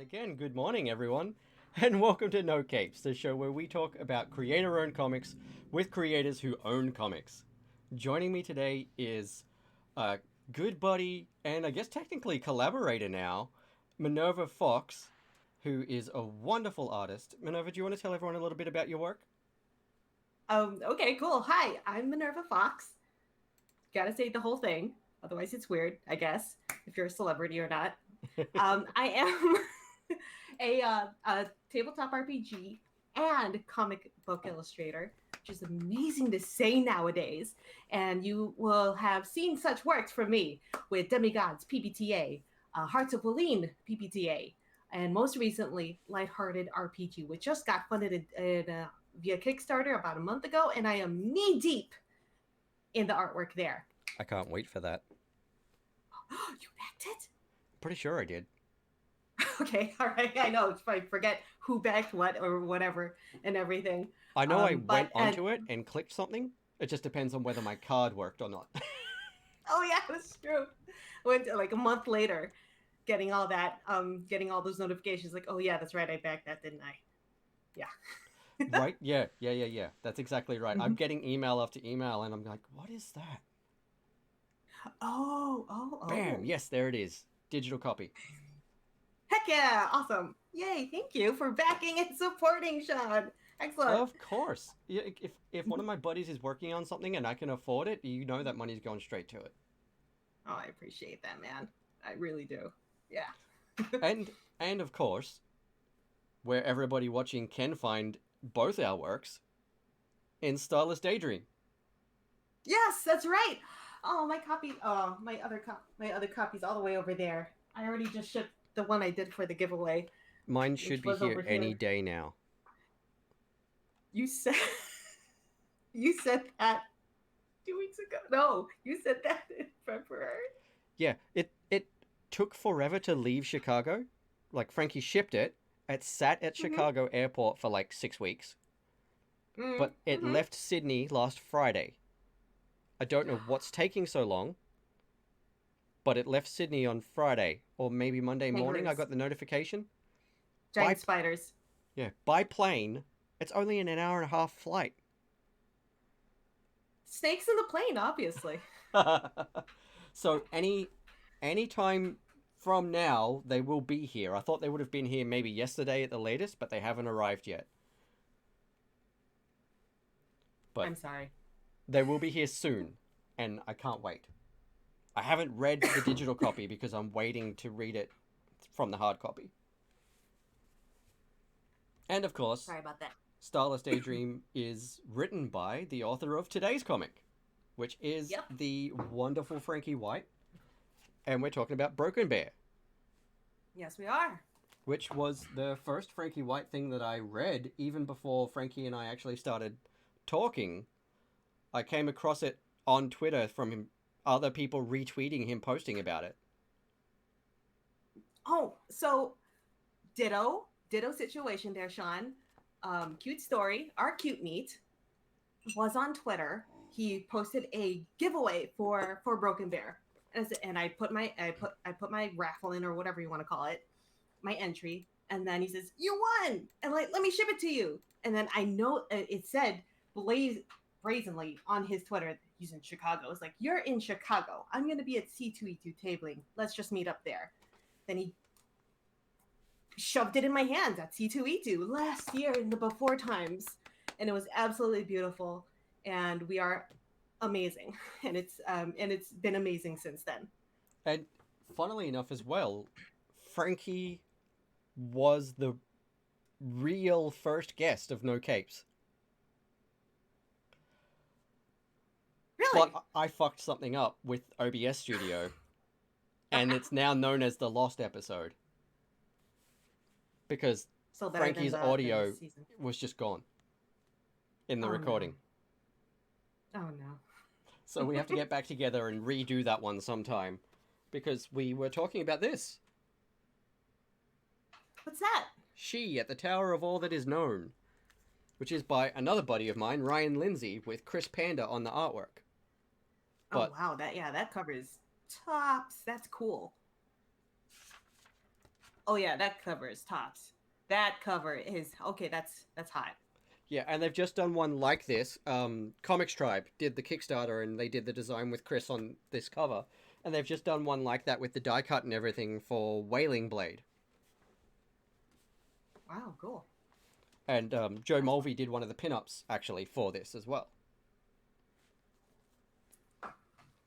Again, good morning, everyone, and welcome to No Capes, the show where we talk about creator-owned comics with creators who own comics. Joining me today is a good buddy and I guess technically collaborator now, Minerva Fox, who is a wonderful artist. Minerva, do you want to tell everyone a little bit about your work? Okay, cool. Hi, I'm Minerva Fox. Gotta say the whole thing, otherwise it's weird, I guess, if you're a celebrity or not. I am a tabletop RPG and comic book illustrator, which is amazing to say nowadays. And you will have seen such works from me with Demigods PBTA, Hearts of Wheeling PBTA, and most recently Lighthearted RPG, which just got funded via Kickstarter about a month ago, and I am knee deep in the artwork there. I can't wait for that. You backed it? Pretty sure I did. Okay, all right. I know. I forget who backed what or whatever and everything. I know I went But onto it and clicked something. It just depends on whether my card worked or not. oh yeah, that's true. Went like a month later, getting all that, getting all those notifications. Like, oh yeah, that's right. I backed that, didn't I? Yeah. Right? Yeah. That's exactly right. I'm Mhm. getting email after email, and I'm like, what is that? Bam! Oh. Yes, there it is. Digital copy. Heck yeah! Awesome. Yay! Thank you for backing and supporting, Sean. Excellent. Of course. Yeah, if one of my buddies is working on something and I can afford it, you know that money's going straight to it. Oh, I appreciate that, man. I really do. Yeah. And and of course, where everybody watching can find both our works in Starless Daydream. Yes, that's right. Oh, my copy. Oh, my other copy's all the way over there. I already just shipped the one I did for the giveaway, Mine should which be was here over any here. day now. You said you said that 2 weeks ago. No, you said that in February. Yeah, it took forever to leave Chicago. Like Frankie shipped it. It sat at Mm-hmm. Chicago airport for like 6 weeks, but it Mm-hmm. left Sydney last Friday. I don't know what's taking so long, but it left Sydney on Friday or maybe Monday morning. I Kangaroos, got the notification. giant By spiders, yeah, by plane. It's only an hour and a half flight. snakes in the plane, obviously. So any time from now they will be here. I thought they would have been here maybe yesterday at the latest, but they haven't arrived yet. But I'm sorry. they will be here soon, and I can't wait. I haven't read the digital copy because I'm waiting to read it from the hard copy. And of course, Sorry about that. Starless Daydream is written by the author of today's comic, which is Yep. the wonderful Frankee White, and we're talking about Broken Bear, Yes, we are. which was the first Frankie White thing that I read even before Frankie and I actually started talking. I came across it on Twitter from him, other people retweeting him posting about it. Oh, so ditto situation there, Sean. Cute story. Our cute meat was on Twitter. He posted a giveaway for Broken Bear, and I put my raffle in or whatever you want to call it, my entry, and then he says you won, and like let me ship it to you, and then I know it said brazenly on his Twitter he's in Chicago. It's like you're in Chicago. I'm gonna be at C2E2 tabling. Let's just meet up there. Then he shoved it in my hands at C2E2 last year in the before times, and it was absolutely beautiful. And we are amazing, and it's been amazing since then. And funnily enough, as well, Frankie was the real first guest of No Capes. But Really, I fucked something up with OBS Studio, and it's now known as the Lost episode because still better Frankie's than the audio season. was just gone in the Oh no, recording. oh no. So we have to get back together and redo that one sometime because we were talking about this. What's that? She at the Tower of All That Is Known, which is by another buddy of mine, Ryan Lindsay, with Chris Panda on the artwork. Oh But wow, that cover is tops. That's cool. Oh yeah, that cover is tops. That cover is okay. That's hot. Yeah, and they've just done one like this. Comics Tribe did the Kickstarter, and they did the design with Chris on this cover, and they've just done one like that with the die cut and everything for Wailing Blade. Wow, cool. And Joe Mulvey did one of the pinups actually for this as well.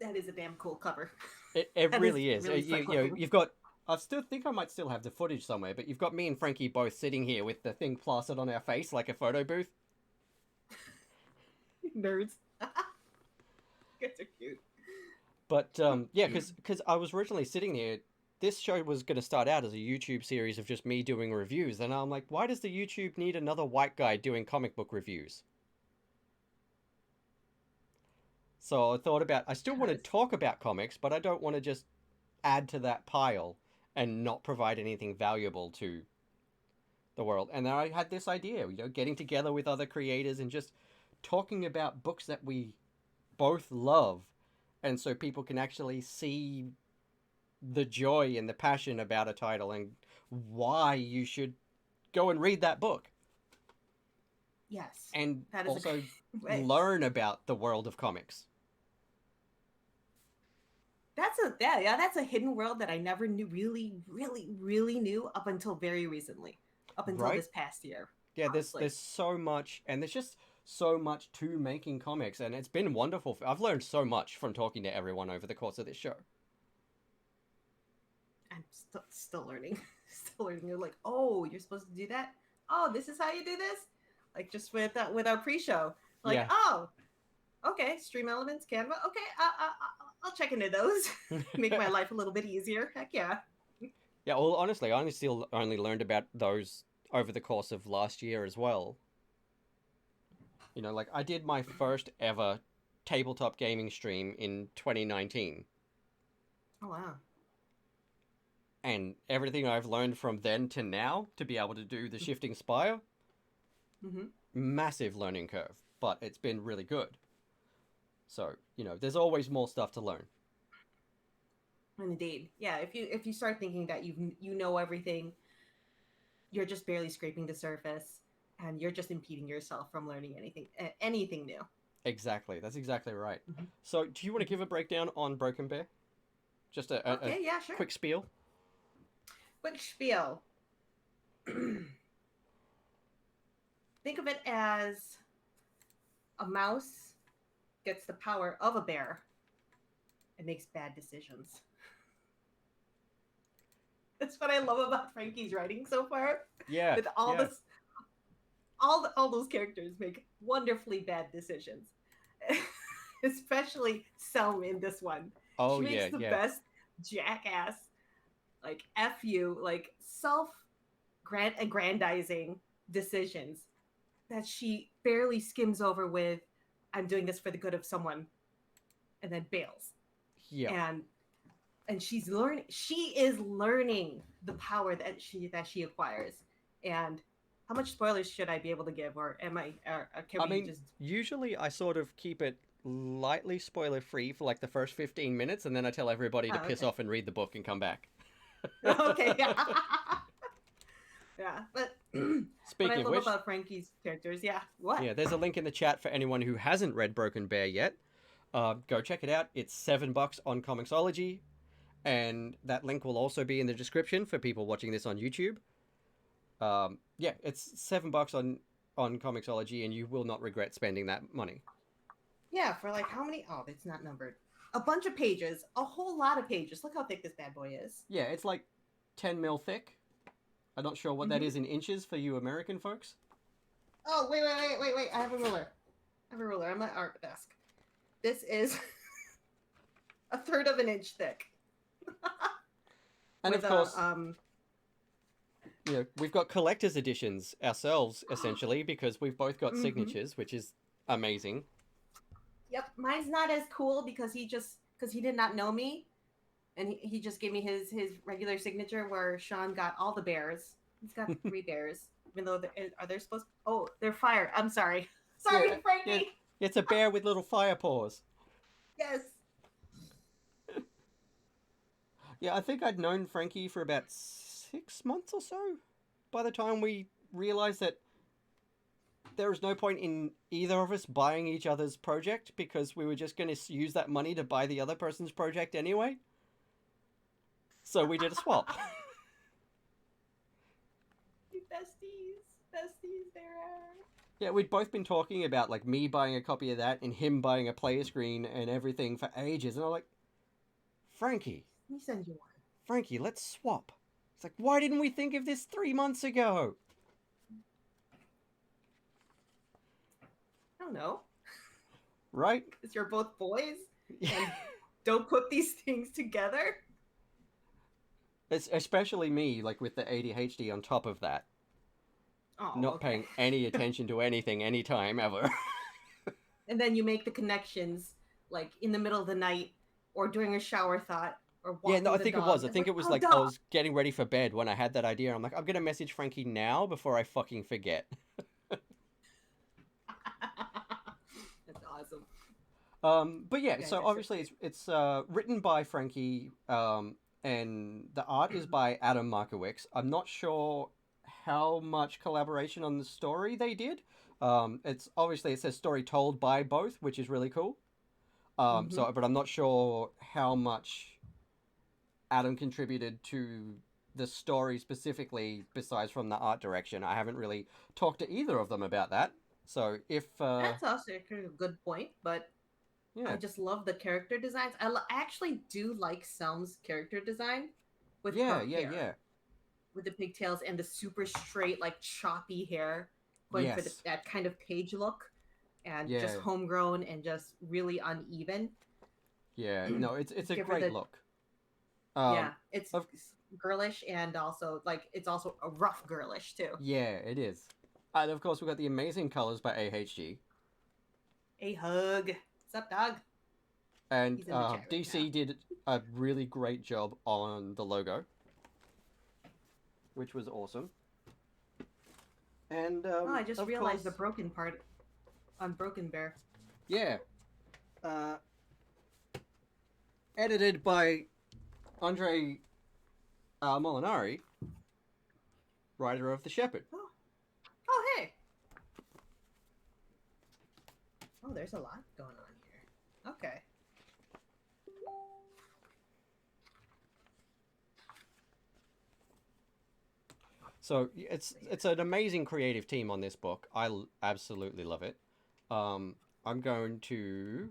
That is a damn cool cover. It That is really is. really You know, you've got. I still think I might still have the footage somewhere, but you've got me and Frankie both sitting here with the thing plastered on our face like a photo booth. Nerds. Guys are cute. But yeah, because I was originally sitting there. This show was going to start out as a YouTube series of just me doing reviews, and I'm like, why does the YouTube need another white guy doing comic book reviews? So I thought about, I still want to Because talk about comics, but I don't want to just add to that pile and not provide anything valuable to the world. And then I had this idea, you know, getting together with other creators and just talking about books that we both love. And so people can actually see the joy and the passion about a title and why you should go and read that book. yes, And that is a also great way. learn about the world of comics. That's a hidden world that I never knew really knew up until very recently, up until Right? this past year. Yeah, Honestly, there's so much, and there's just so much to making comics, and it's been wonderful. I've learned so much from talking to everyone over the course of this show. I'm still learning, still learning. You're like, oh, you're supposed to do that. Oh, this is how you do this. Like just with our pre-show. Like, Yeah. oh, okay, Stream Elements, Canva. Okay, I'll check into those. Make my life a little bit easier. Heck yeah. Yeah, well, honestly, I only still only learned about those over the course of last year as well. You know, like I did my first ever tabletop gaming stream in 2019, Oh wow. and everything I've learned from then to now to be able to do the shifting spire, Mm-hmm. massive learning curve, but it's been really good. So, you know, there's always more stuff to learn. Indeed. Yeah. If you start thinking that you know everything, you're just barely scraping the surface, and you're just impeding yourself from learning anything new. Exactly. That's exactly right. Mm-hmm. So, do you want to give a breakdown on Broken Bear? Just a Okay. Yeah. Sure. quick spiel? Quick spiel. Think of it as a mouse gets the power of a bear and makes bad decisions. That's what I love about Frankie's writing so far. Yeah, With all yeah. this, all those characters make wonderfully bad decisions. Especially Selma in this one. Oh, She makes yeah, the yeah. best jackass, like F you, like self aggrandizing decisions that she barely skims over with, I'm doing this for the good of someone, and then bails. Yeah. And she is learning the power that she acquires. And how much spoilers should I be able to give, or am I or can I we mean, just usually I sort of keep it lightly spoiler free for like the first 15 minutes, and then I tell everybody to oh, piss okay. off and read the book and come back. Okay, yeah. Yeah, but what I Speaking of love which, about Frankie's characters, yeah, what? yeah, there's a link in the chat for anyone who hasn't read Broken Bear yet. Go check it out. It's $7 on Comixology, and that link will also be in the description for people watching this on YouTube. Yeah, it's $7 on Comixology, and you will not regret spending that money. Yeah, for like how many? Oh, it's not numbered. A bunch of pages, a whole lot of pages. Look how thick this bad boy is. Yeah, it's like 10 mil thick. I'm not sure what that Mm-hmm. is in inches for you American folks. Oh, wait. I have a ruler. I have a ruler. I'm at art desk. This is a third of an inch thick. And With of course, a you know, we've got collector's editions ourselves, essentially, because we've both got mm-hmm. signatures, which is amazing. Yep, mine's not as cool because he did not know me, and he just gave me his regular signature where Sean got all the bears. He's got 3 bears, even though are they supposed? Oh, they're fire. I'm sorry, sorry, Yeah, yeah, Frankie. it's a bear with little fire paws. Yes. Yeah, I think I'd known Frankie for about 6 months or so by the time we realized that there was no point in either of us buying each other's project because we were just going to use that money to buy the other person's project anyway. So we did a swap. Besties there. Yeah, we'd both been talking about like me buying a copy of that and him buying a player screen and everything for ages, and I'm like, Frankie, Let me send you one. Frankie, let's swap. It's like, why didn't we think of this 3 months ago? I don't know. Right? Because you're both boys and don't put these things together. It's especially me, like with the ADHD on top of that. Oh, Not paying any attention to anything anytime ever. And then you make the connections like in the middle of the night or during a shower thought or walking Yeah, no, I the think it dog. was. I It's think like, it was oh, like dog. I was getting ready for bed when I had that idea. I'm like, I'm gonna message Frankie now before I fucking forget. That's awesome. But yeah, You guys so are obviously it's written by Frankie, and the art is by Adam Marcewicz. I'm not sure how much collaboration on the story they did. It's obviously it says story told by both, which is really cool. So, but I'm not sure how much Adam contributed to the story specifically, besides from the art direction. I haven't really talked to either of them about that. So if That's also a good point, but yeah, I just love the character designs. I actually do like Selm's character design with yeah, her yeah, hair, yeah, with the pigtails and the super straight, like choppy hair, going for yes, that kind of page look, and just yeah, homegrown and just really uneven. yeah. No, it's a Give her great the look. yeah, Um, it's of girlish and also like it's also a rough girlish too. yeah, it is. And of course, we've got the amazing colors by A.H.G. A hug. What's up, dog? And He's in the chat right now. DC did a really great job on the logo, which was awesome. And Oh, I just of realized the course, broken part on Broken Bear. yeah, uh, edited by Andre Molinari, writer of The Shepherd. Oh, oh, hey. Oh, there's a lot going on here. Okay. So it's an amazing creative team on this book. I absolutely love it. I'm going to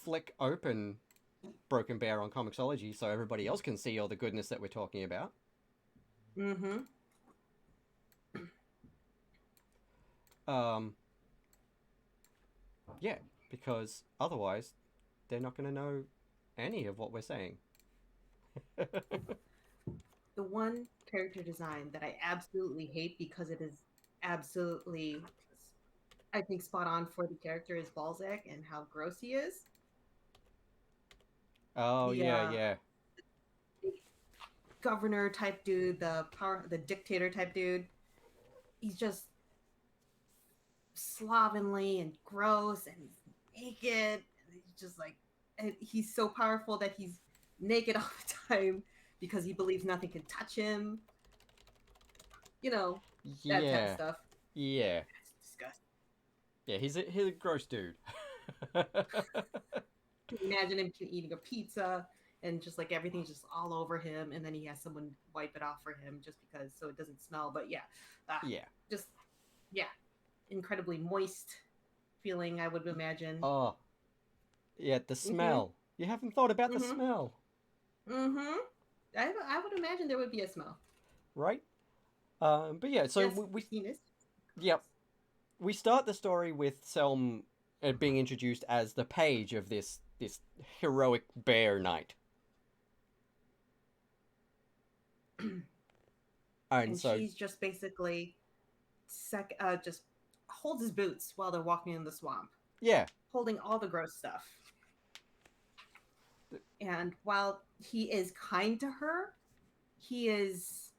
flick open Broken Bear on Comixology so everybody else can see all the goodness that we're talking about. Mm-hmm. Yeah, because otherwise they're not going to know any of what we're saying. The one character design that I absolutely hate because it is absolutely, I think, spot on for the character is Balzac and how gross he is. Oh The yeah, yeah, governor type dude, the dictator type dude. He's just slovenly and gross and he's naked. And he's just like, and he's so powerful that he's naked all the time because he believes nothing can touch him. You know, that type of yeah, stuff. yeah, It's disgusting. yeah. He's a gross dude. Imagine him eating a pizza and just like everything's just all over him, and then he has someone wipe it off for him just because so it doesn't smell. But yeah, Yeah. just yeah, incredibly moist feeling, I would imagine. Oh, yeah. The Mm-hmm. smell. You haven't thought about the Mm-hmm. smell, Mm-hmm. I would imagine there would be a smell. right? But yeah. So Yes, we penis. yep. We start the story with Selm being introduced as the page of this heroic bear knight, and And so she's just basically just holds his boots while they're walking in the swamp, yeah, holding all the gross stuff. And while he is kind to her, he is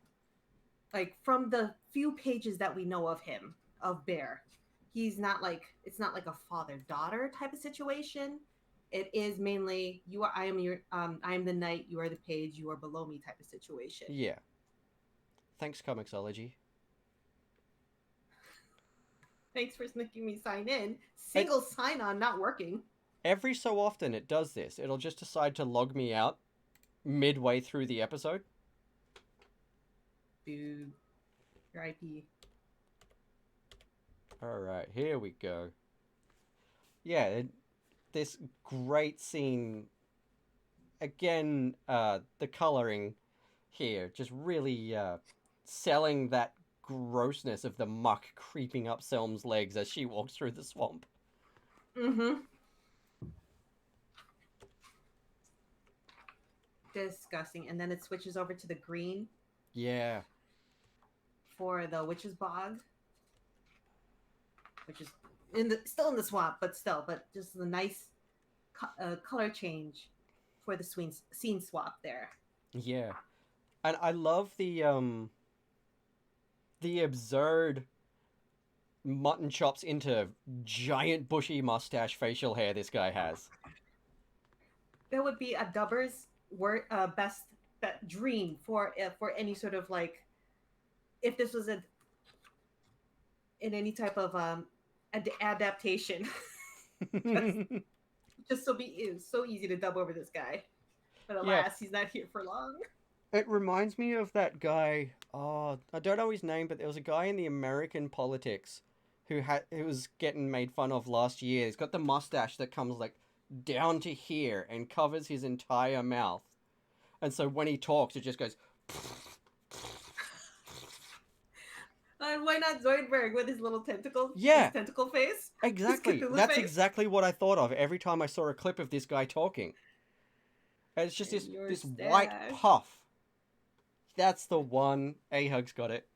like from the few pages that we know of him, of Bear, he's not like it's not like a father-daughter type of situation. it is mainly you are I am the knight, you are the page, you are below me type of situation. Yeah. Thanks, Comixology. Thanks for making me sign in. It, Single sign on not working. every so often it does this. It'll just decide to log me out midway through the episode. Dude, your IP. Alright, here we go. Yeah, this great scene. Again, the coloring here just really selling that grossness of the muck creeping up Selm's legs as she walks through the swamp. Mm-hmm. Disgusting. And then it switches over to the green Yeah. for the witch's bog, which is still in the swamp, but just the nice color change for the scene swap there. Yeah. And I love the absurd mutton chops into giant bushy mustache facial hair this guy has. That would be a dubber's best dream for any sort of like, if this was in any type of adaptation. just so easy to dub over this guy, but alas, Yeah. he's not here for long. It reminds me of that guy. Oh, I don't know his name, but there was a guy in the American politics who was getting made fun of last year. He's got the mustache that comes like down to here and covers his entire mouth, and so when he talks, it just goes. And why not Zoidberg with his little tentacles? Yeah, his tentacle face. exactly. That's exactly what I thought of every time I saw a clip of this guy talking. And it's just this white puff. That's the one. A-Hug's got it.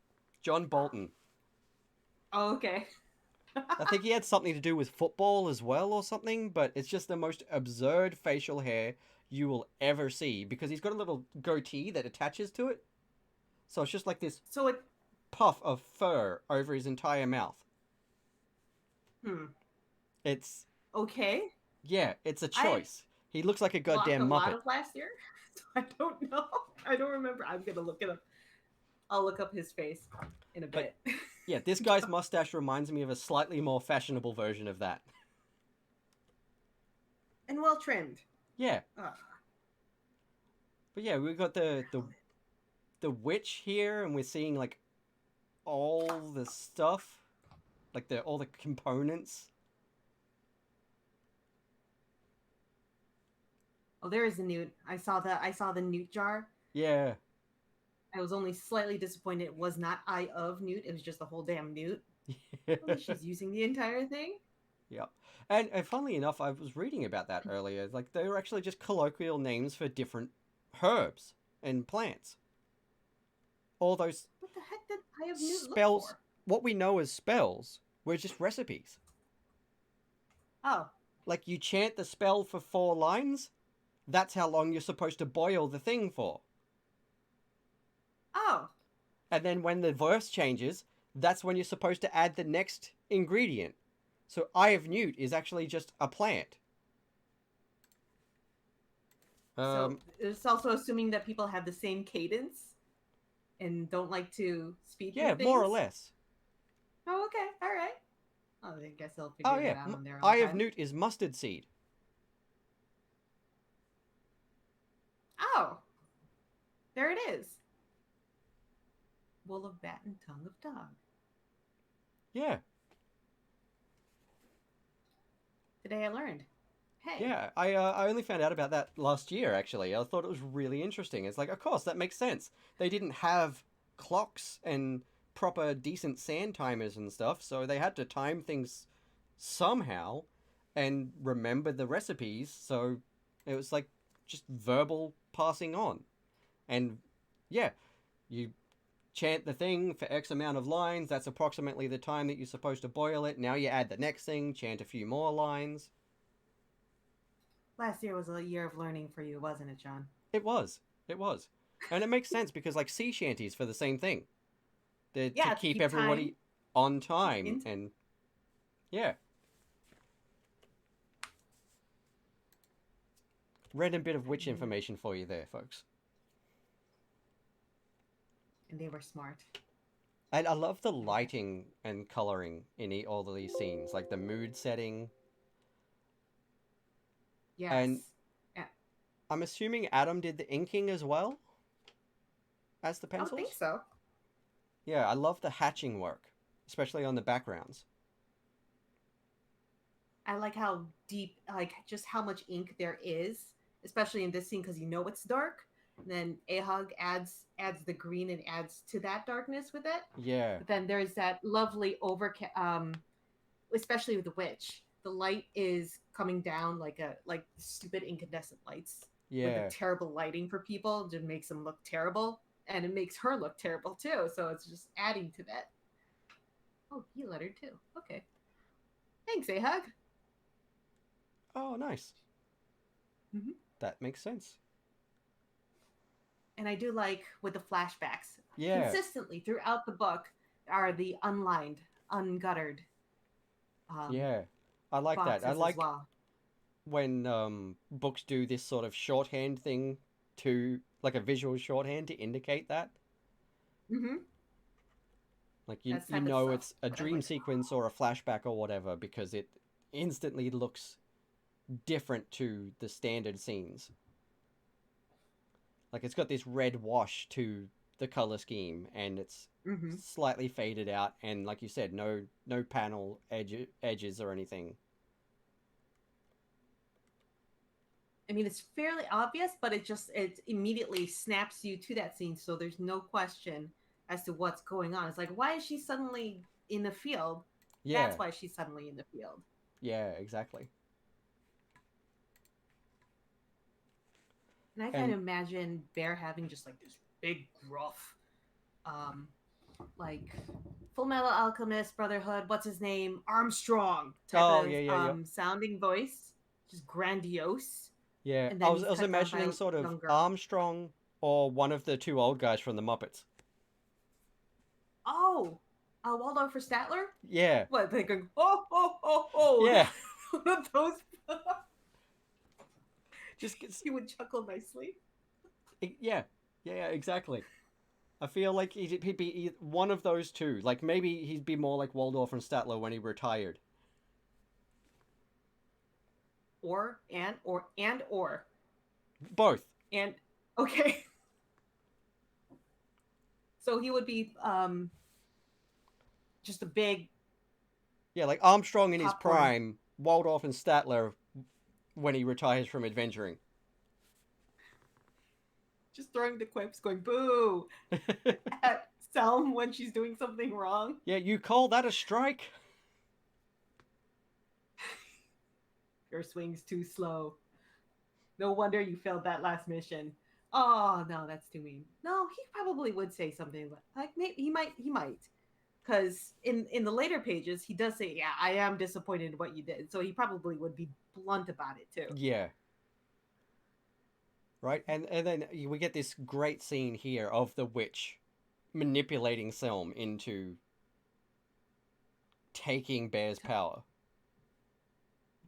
John Bolton. Oh, okay. I think he had something to do with football as well or something, but it's just the most absurd facial hair you will ever see because he's got a little goatee that attaches to it. So it's just like this puff of fur over his entire mouth. It's... Okay. Yeah, it's a choice. He looks like a goddamn Muppet. A lot of last year? So I don't know. I don't remember. I'm going to look it up. I'll look up his face in a bit. Yeah, this guy's mustache reminds me of a slightly more fashionable version of that. And well trimmed. Yeah. But yeah, we've got the witch here, and we're seeing like all the stuff, like all the components. Oh, there is a newt. I saw the newt jar. Yeah. I was only slightly disappointed it was not Eye of Newt. It was just the whole damn newt. She's using the entire thing. Yeah. And funnily enough, I was reading about that earlier. Like, they were actually just colloquial names for different herbs and plants. All those... What the heck did Eye of Newt spells, look for? What we know as spells were just recipes. Oh. Like, you chant the spell for 4 lines, that's how long you're supposed to boil the thing for. Oh. And then when the verse changes, that's when you're supposed to add the next ingredient. So Eye of Newt is actually just a plant. So it's also assuming that people have the same cadence and don't like to speed through things? More or less. Oh, okay. All right. Oh, I guess they'll figure it out on their own Eye time. of Newt is mustard seed. Oh. There it is. Wool of bat and tongue of dog. Yeah. Today I learned. Hey. Yeah, I only found out about that last year, actually. I thought it was really interesting. It's like, of course, that makes sense. They didn't have clocks and proper decent sand timers and stuff, so they had to time things somehow and remember the recipes, so it was like just verbal passing on. And yeah, you chant the thing for X amount of lines, that's approximately the time that you're supposed to boil it. Now you add the next thing, chant a few more lines. Last year was a year of learning for you, wasn't it, John? It was. It was. And it makes sense because, like, sea shanties for the same thing. They're to keep everybody on time. And, yeah. Random bit of witch And, information for you there, folks. and they were smart. And I love the Like, lighting and coloring in all of these scenes, like the mood setting. And yes. Yeah, I'm assuming Adam did the inking as well as the I would think pencils. so. Yeah, I love the hatching work, especially on the backgrounds. I like how deep, like just how much ink there is, especially in this scene because you know it's dark. And then Ahog adds the green and adds to that darkness with it. Yeah, But then there's that lovely especially with the witch. The light is coming down like stupid incandescent lights with the yeah. terrible lighting for people. Just makes them look terrible, and it makes her look terrible too. So it's just adding to that. Oh, he lettered too. Okay, thanks, Ahog. Oh, nice. Mm-hmm. That makes sense. And I do like with the flashbacks Yeah, consistently throughout the book are the unlined, unguttered um, yeah. I like that. I boxes as like well. when books do this sort of shorthand thing to, like a visual shorthand to indicate that. Mm-hmm. Like That's you type of know stuff it's a that I'm dream like, sequence or a flashback or whatever because it instantly looks different to the standard scenes. Like it's got this red wash to the color scheme and it's mm-hmm. slightly faded out and like you said no panel edges or anything. I mean, it's fairly obvious, but it immediately snaps you to that scene, so there's no question as to what's going on. It's like, why is she suddenly in the field? Yeah, That's why she's suddenly in the field. yeah, exactly. And I kind And of imagine Bear having just like this big gruff, um, like Full Metal Alchemist Brotherhood. What's his name? Armstrong type oh of yeah, yeah, yeah. sounding voice, just grandiose. Yeah, And then I he's was cut down by a imagining sort of young girl. Armstrong or one of the two old guys from the Muppets. Oh, Waldorf for Statler. Yeah, What they go? Oh, oh, oh, oh! yeah. One of those. Just gets, He would chuckle nicely. yeah, yeah, exactly. I feel like he'd be one of those two. Like maybe he'd be more like Waldorf and Statler when he retired. Or Both. and okay. So he would be just a big Yeah, like Armstrong in his popcorn, prime, Waldorf and Statler when he retires from adventuring. just throwing the quips, going boo at Selm when she's doing something wrong. Yeah, you call that a strike? Your swing's too slow. No wonder you failed that last mission. Oh no, that's too mean. No, he probably would say something like maybe he might. Because in the later pages, he does say, "Yeah, I am disappointed in what you did." So he probably would be blunt about it too. Yeah. Right? And then we get this great scene here of the witch manipulating Selm into taking Bear's power.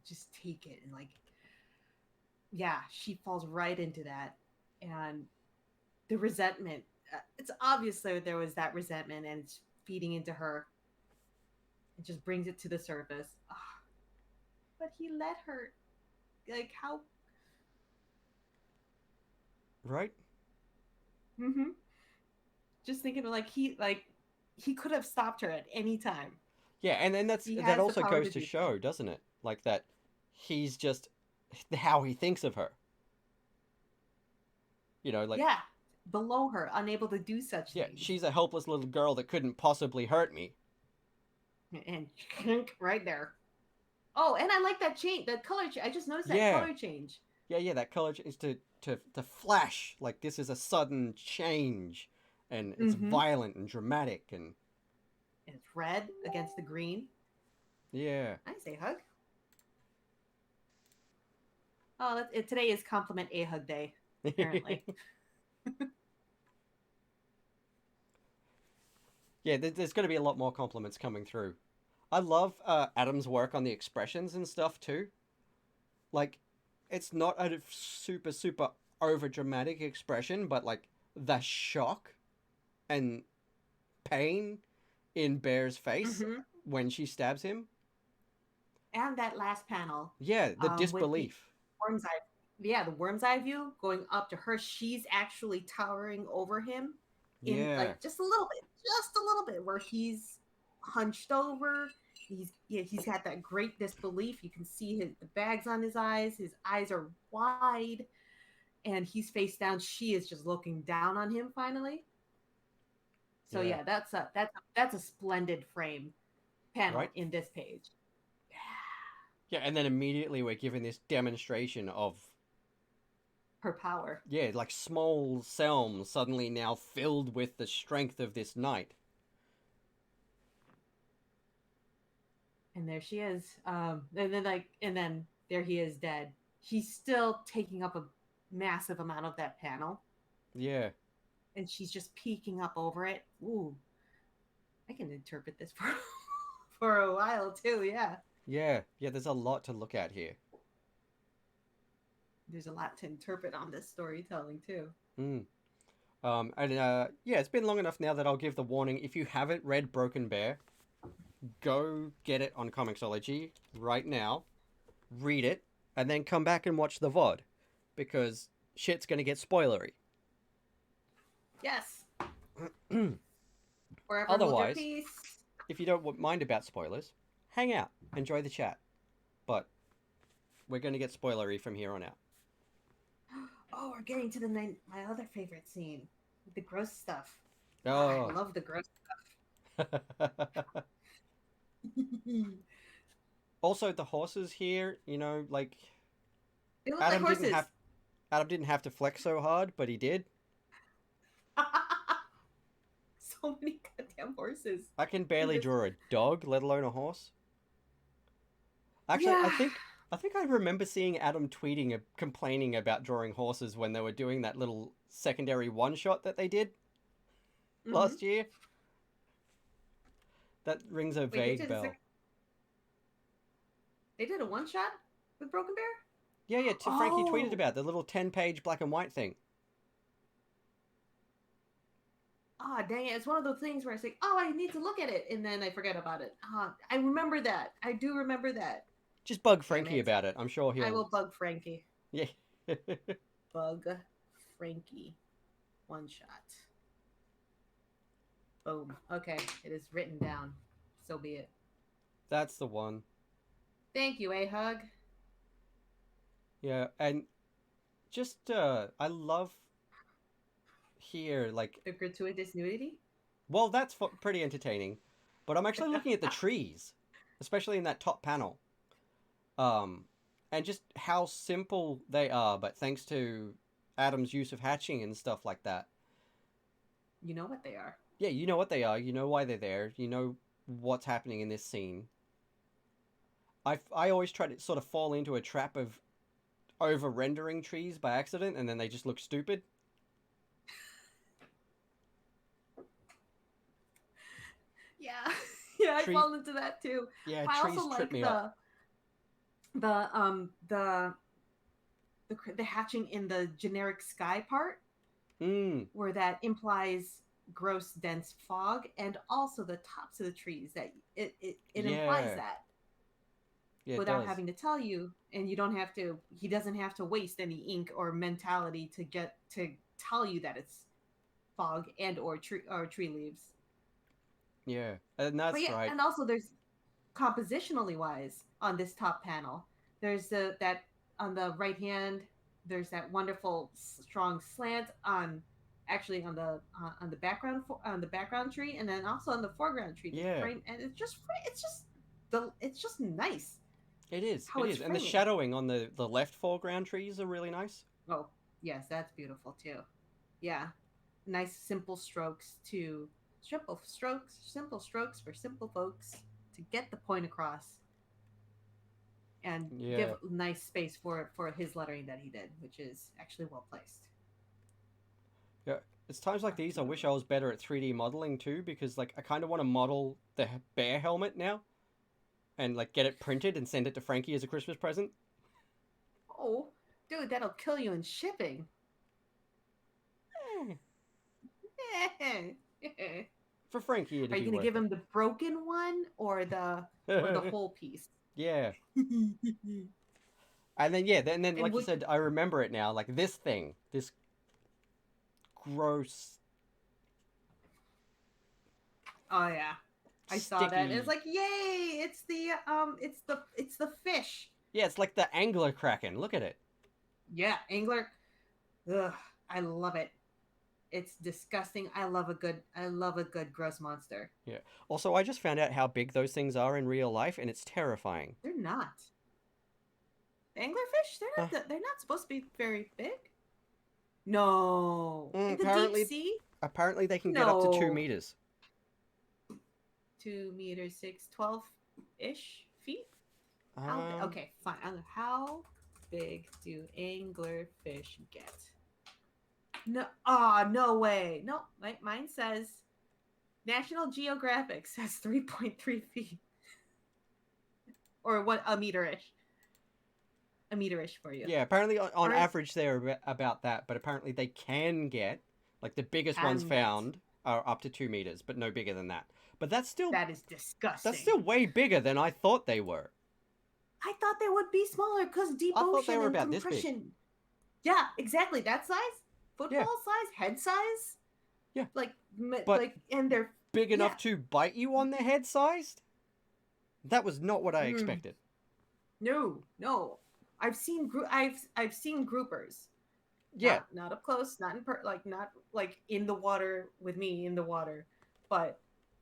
Just take it and like, yeah, she falls right into that, and the resentment. It's obvious that there was that resentment, and it's feeding into her. It just brings it to the surface. Ugh. But he let her. Like how? Right? Mm-hmm. Just thinking he could have stopped her at any time. Yeah, and then He that has the also power goes to to do so. show, doesn't it? Like that he's just how he thinks of her. You know, like Yeah, below her, unable to do such yeah, things, she's a helpless little girl that couldn't possibly hurt me. and right there. Oh, and I like that change, that color change. I just noticed that Yeah. color change. Yeah, that color is to flash like this is a sudden change and it's Mm-hmm. violent and dramatic and And it's red against the green. yeah. I say hug. Oh, today is compliment a hug day. Apparently. Yeah, there's going to be a lot more compliments coming through. I love Adam's work on the expressions and stuff too. Like it's not a super over dramatic expression, but like the shock and pain in Bear's face Hmm. when she stabs him. And that last panel, Yeah, the with the disbelief. worm's eye, yeah, the worm's eye view going up to her. She's actually towering over him in Yeah, like just a little bit, where he's hunched over. He's got that great disbelief. You can see the bags on his eyes. His eyes are wide, and he's face down. She is just looking down on him finally. So yeah, yeah, that's a splendid frame panel right. in this page. Yeah, and then immediately we're given this demonstration of, Her power. yeah, like small Selm suddenly now filled with the strength of this knight. And there she is. And then there he is dead. He's still taking up a massive amount of that panel, Yeah, and she's just peeking up over it. Ooh, I can interpret this for for a while too. Yeah, yeah. There's a lot to look at here. there's a lot to interpret on this storytelling too. Mm. And yeah, it's been long enough now that I'll give the warning. If you haven't read Broken Bear, go get it on Comixology right now, read it, and then come back and watch the VOD, because shit's gonna get spoilery. Yes. Forever hold your Otherwise, peace. if you don't mind about spoilers, hang out, enjoy the chat. But we're gonna get spoilery from here on out. Oh, we're getting to my other favorite scene, the gross stuff. Ah, I Oh. love the gross stuff. Also, the horses here, like They look like Adam didn't horses. have Adam didn't have to flex so hard, but he did. So many goddamn horses I can in barely this. draw a dog, let alone a horse. Actually, I Yeah. think I think I remember seeing Adam tweeting complaining about drawing horses when they were doing that little secondary one shot that they did Mm-hmm. last year. That rings a Wait, vague bell. they did a one shot with Broken Bear? Yeah, yeah. Frankie tweeted Oh, about the little 10-page black and white thing. ah, dang it! It's one of those things where I say, "Oh, I need to look at it," and then I forget about it. Ah, I remember that. I do remember that. Just bug Damn Frankie it! about it. I'm sure I he'll. will bug Frankie. Yeah. Bug Frankie. One shot. Boom. Okay, it is written down. So be it. That's the one. Thank you, A-Hug. Yeah, and just I love here, like, The gratuitous nudity. well, that's pretty entertaining, but I'm actually looking at the trees, especially in that top panel. Um, and just how simple they are, but thanks to Adam's use of hatching and stuff like that. You know what they are. Yeah, you know what they are. You know why they're there. You know what's happening in this scene. I always try to sort of fall into a trap of over rendering trees by accident, and then they just look stupid. Yeah, yeah, I Tree, fall into that too. yeah, I also trees trip like me up. the um the the hatching in the generic sky part, Hmm. where that implies gross dense fog, and also the tops of the trees, that it implies Yeah. that Yeah, it without does. having to tell you, and you don't have to he doesn't have to waste any ink or mentality to get to tell you that it's fog and or tree leaves. Yeah, and But that's yeah, right. and also there's compositionally wise on this top panel. There's that on the right hand. There's that wonderful strong slant on actually on the background tree, and then also on the foreground tree. The Yeah, frame, and it's just nice it is. how It it's is. And the framing. shadowing on the left foreground trees are really nice. Oh yes, that's beautiful too. Yeah, nice simple strokes for simple folks to get the point across and give Yeah. nice space for his lettering that he did, which is actually well placed. Yeah. It's times like these I wish I was better at 3D modeling too, because like I kind of want to model the bear helmet now and like get it printed and send it to Frankie as a Christmas present. Oh, Dude, that'll kill you in shipping. For Frankie, Are it'd you be gonna worth give him the broken one or the it. whole piece? Yeah. And then yeah, then And like you would said, I remember it now. Like this thing, this gross, oh yeah, I saw that. It's sticky. like yay! It's the fish. Yeah, it's like the angler kraken. Look at it. Yeah, angler. Ugh, I love it. It's disgusting. I love a good gross monster. Yeah. Also, I just found out how big those things are in real life, and it's terrifying. They're not. The anglerfish, Uh, they're not supposed to be very big. No. In the deep apparently, sea? apparently they can get up to two No. meters. 2 meters, 12 ish feet? Um, Okay, fine. How big do anglerfish get? No, no way. No, mine says National Geographic says 3.3 feet. Or what, a meter-ish for you. yeah, apparently on Or average they're about that, but apparently they can get, like the biggest ones can get. found are up to 2 meters, but no bigger than that. But That is that's disgusting. still way bigger than I thought they were. I thought they would be smaller because deep I thought they ocean were and about this big. compression. Yeah, exactly. That size, Yeah, football size, head size. yeah, Like, but and they're big yeah. enough to bite you on the head sized? That was not what I Mm, expected. no, no. I've seen groupers. Yeah, Not up close, not not like in the water with me in the water, but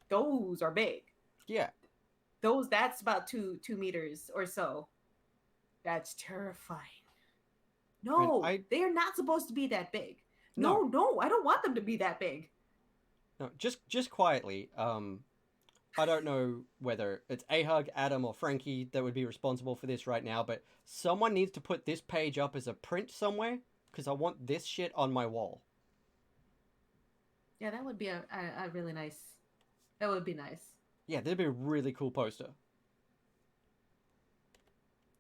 those are big. yeah. That's about 2 meters or so. That's terrifying. And No, I they are not supposed to be that big. no, No, I don't want them to be that big. no, just quietly. I don't know whether it's Ahug, Adam, or Frankie that would be responsible for this right now, but someone needs to put this page up as a print somewhere because I want this shit on my wall. Yeah, that would be a really nice. That would be nice. Yeah, that'd be a really cool poster.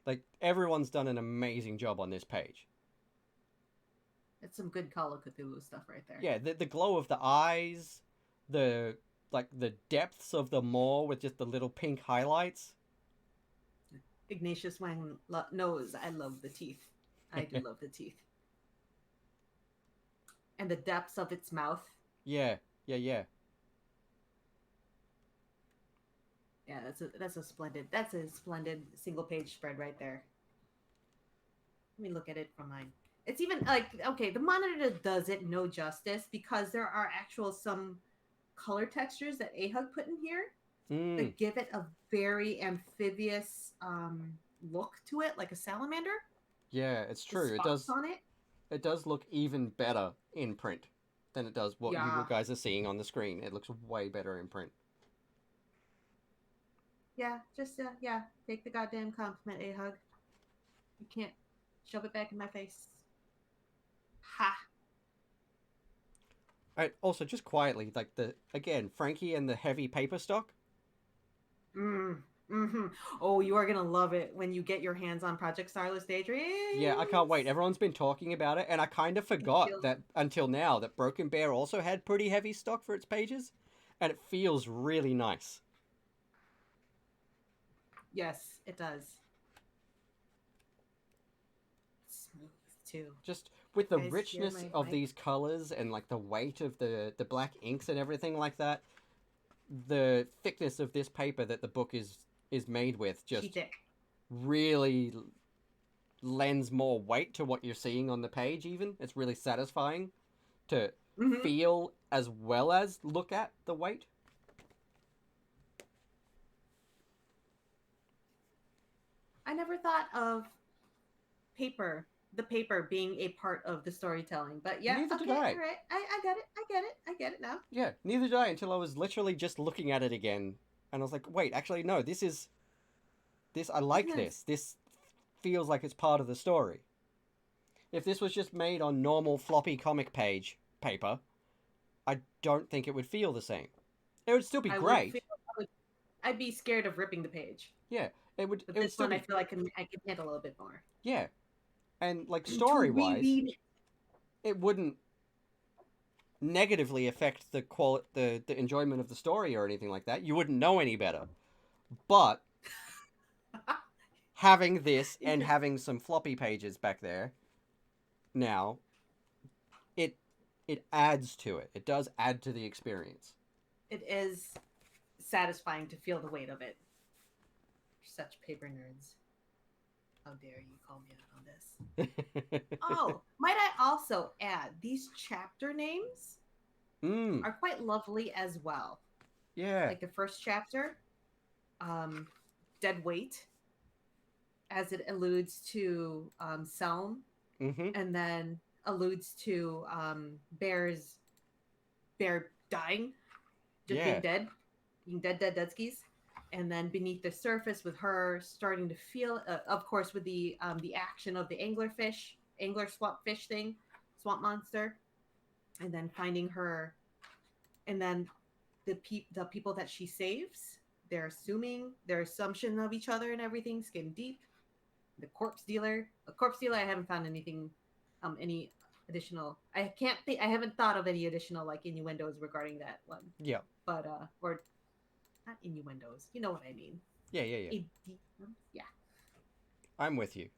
Like everyone's done an amazing job on this page. That's some good Call of Cthulhu stuff right there. Yeah, the glow of the eyes, the like the depths of the maw with just the little pink highlights. Ignatius Wang knows I love the teeth. I do love the teeth. And the depths of its mouth. Yeah, yeah, yeah. Yeah, that's a splendid single page spread right there. Let me look at it from mine. It's even like okay, the monitor does it no justice because there are actual some color textures that Ahug put in here Mm, that give it a very amphibious look to it, like a salamander. yeah, it's The true. It spots does. on it. It does look even better in print than it does what you Yeah, guys are seeing on the screen. It looks way better in print. yeah, just yeah. Take the goddamn compliment, Ahug. You can't shove it back in my face. Ha. Right, also, just quietly, like the again, Frankie and the heavy paper stock. Mm. Mm-hmm. Oh, you are gonna love it when you get your hands on Project Starless Daydreams. Yeah, I can't wait. Everyone's been talking about it, and I kind of forgot Feels- that until now that Broken Bear also had pretty heavy stock for its pages, and it feels really nice. Yes, it does. It's smooth too. Just with the Guys, hear richness my of mic? these colors and like the weight of the black inks and everything like that, the thickness of this paper that the book is made with just Cheat it. really lends more weight to what you're seeing on the page. Even it's really satisfying to Mm-hmm. feel as well as look at the weight. I never thought of the paper being a part of the storytelling. But yeah, Neither did okay, I. all right. I got it. I get it now. Yeah, neither did I until I was literally just looking at it again, and I was like, wait, actually no, this I like Yes. this. This feels like it's part of the story. If this was just made on normal floppy comic page paper, I don't think it would feel the same. It would still be I would great. feel I'd be scared of ripping the page. Yeah, But it would this still one I be feel I can handle a little bit more. yeah. And like to story wise, reread. it wouldn't negatively affect the enjoyment of the story or anything like that. You wouldn't know any better. But having this and having some floppy pages back there now, it it adds to it. It does add to the experience. It is satisfying to feel the weight of it. Such paper nerds. How dare you call me out on this? Oh, might I also add, these chapter names Mm, are quite lovely as well. yeah. Like the first chapter, um, Dead Weight, as it alludes to Selm, Mm-hmm. and then alludes to Bear dying, just Yeah. being dead skis. And then beneath the surface, with her starting to feel, of course, with the action of the angler swamp fish thing, swamp monster, and then finding her, and then the people that she saves, their assumption of each other and everything, skin deep. The corpse dealer. I haven't found anything, any additional. I haven't thought of any additional like innuendos regarding that one, Yeah. but or not innuendos. You know what I mean? Yeah. Yeah. Yeah. Yeah. I'm with you.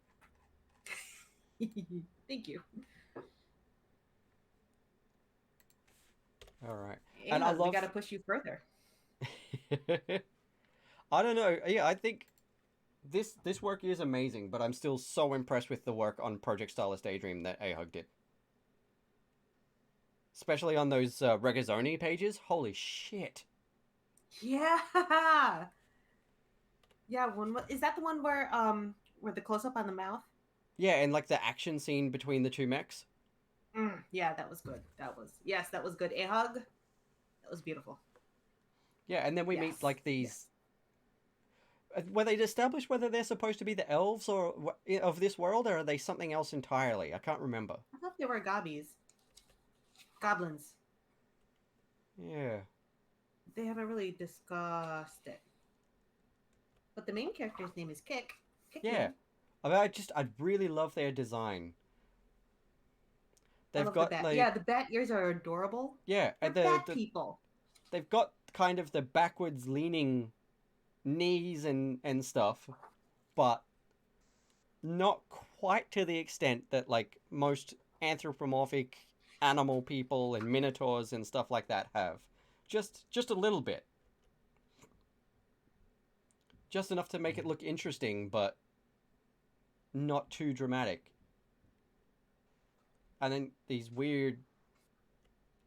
Thank you. All right. And I Yeah, we got love. to push you further. I don't know. Yeah, I think this work is amazing, but I'm still so impressed with the work on Project Starless Daydream that A.H G did. Especially on those Regazzoni pages. Holy shit. Yeah. Yeah, one is that the one where the close up on the mouth? Yeah, and like the action scene between the two mechs. Yeah, that was good. That was good. A hug. That was beautiful. Yeah, and then we meet Yes. like Yes. these. Were they established whether they're supposed to be the elves or of this world, or are they something else entirely? I can't remember. I thought they were gobbies. Goblins. Yeah. They haven't really discussed it. But the main character's name is Kick. Yeah. Kickman. I mean, I really love their design. I They've love the got bat. like Yeah, the bat ears are adorable. yeah, and They're bat people. they've got kind of the backwards leaning knees and stuff, but not quite to the extent that like most anthropomorphic animal people and minotaurs and stuff like that have. Just a little bit. Just enough to make it look interesting, but not too dramatic. And then these weird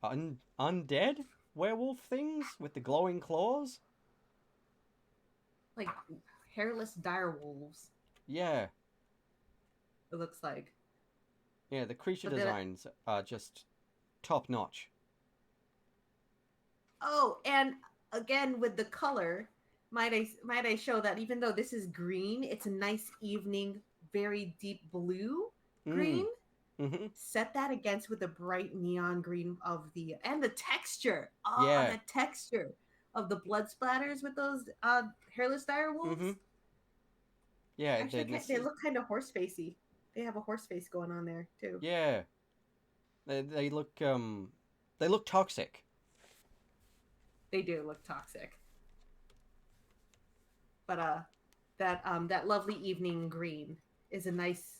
undead werewolf things with the glowing claws. Like hairless dire wolves, Yeah, it looks like. yeah. The creature But then designs are just top notch. oh, and again with the color, might I show that even though this is green, it's a nice evening, very deep blue green. Mm. Mm-hmm. Set that against with the bright neon green of the and the texture. Oh, Yeah. the texture of the blood splatters with those hairless dire wolves. Mm-hmm. Yeah. Actually, This they is look kind of horse facey. They have a horse face going on there too. yeah. They look toxic. They do look toxic, but that lovely evening green is a nice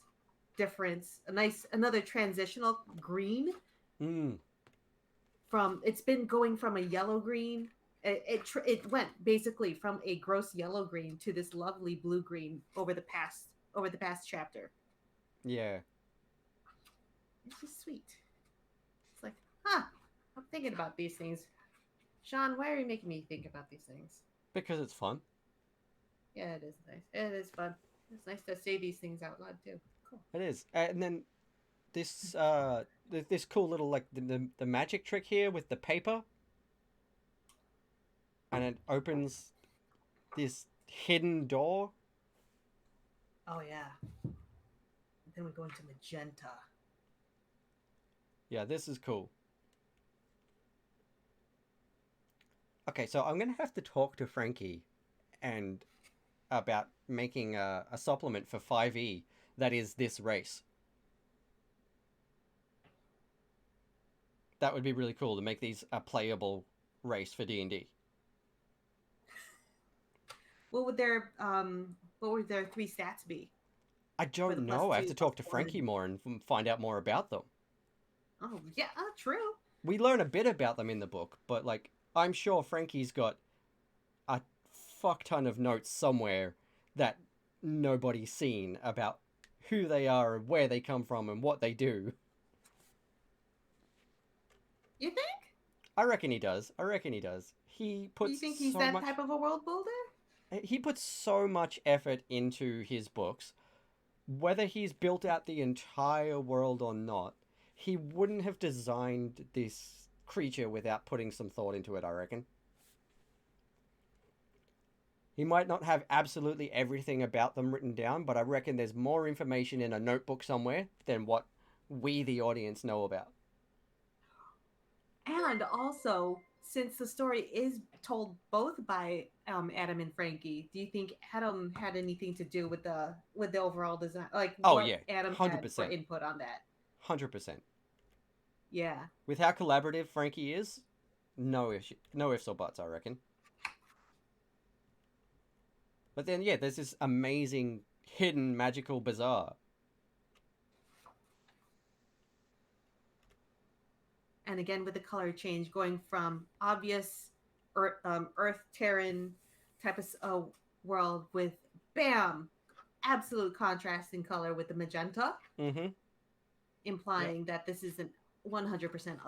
difference. A nice another transitional green Mm. from it's been going from a yellow green. It went basically from a gross yellow green to this lovely blue green over the past chapter. Yeah. It's just sweet. It's like, huh, I'm thinking about these things. Sean, why are you making me think about these things? Because it's fun. Yeah, it is nice. It is fun. It's nice to say these things out loud too. Cool. It is. And then this this cool little like the magic trick here with the paper, and it opens this hidden door. Oh yeah. Then we go into magenta. Yeah, this is cool. Okay, so I'm gonna have to talk to Frankie and about making a supplement for 5e that is this race. That would be really cool to make these a playable race for D&D. What would their three stats be I for the don't plus know. I have two, to plus talk to one? Frankie more and find out more about them. Oh yeah, true. We learn a bit about them in the book, but like I'm sure Frankie's got a fuck ton of notes somewhere that nobody's seen about who they are and where they come from and what they do. You think? I reckon he does. I reckon he does. You think he's that type of a world builder? He puts so much effort into his books. Whether he's built out the entire world or not, he wouldn't have designed this creature without putting some thought into it, I reckon. He might not have absolutely everything about them written down, but I reckon there's more information in a notebook somewhere than what we, the audience, know about. And also, since the story is told both by Adam and Frankie, do you think Adam had anything to do with the overall design? Like Oh, what yeah, Adam had for 100%. input on that? 100%. Yeah. With how collaborative Frankie is, no issue, no ifs or buts, I reckon. But then, yeah, there's this amazing, hidden, magical bazaar. And again with the color change going from obvious earth Terran type of world with bam absolute contrast in color with the magenta, Mm-hmm. implying Yep. that this isn't 100%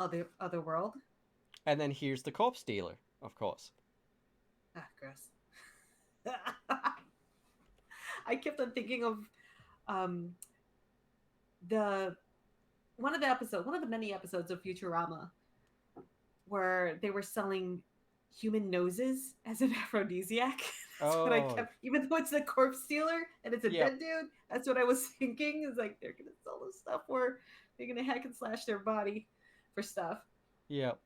other world. And then here's the corpse dealer, of course. Ah, gross. I kept on thinking of um, the one of the many episodes of Futurama where they were selling human noses as an aphrodisiac. That's what I Oh, kept, even though it's a corpse stealer and it's a yep, dead dude. That's what I was thinking. Is like they're gonna sell this stuff where they're gonna hack and slash their body for stuff. yep.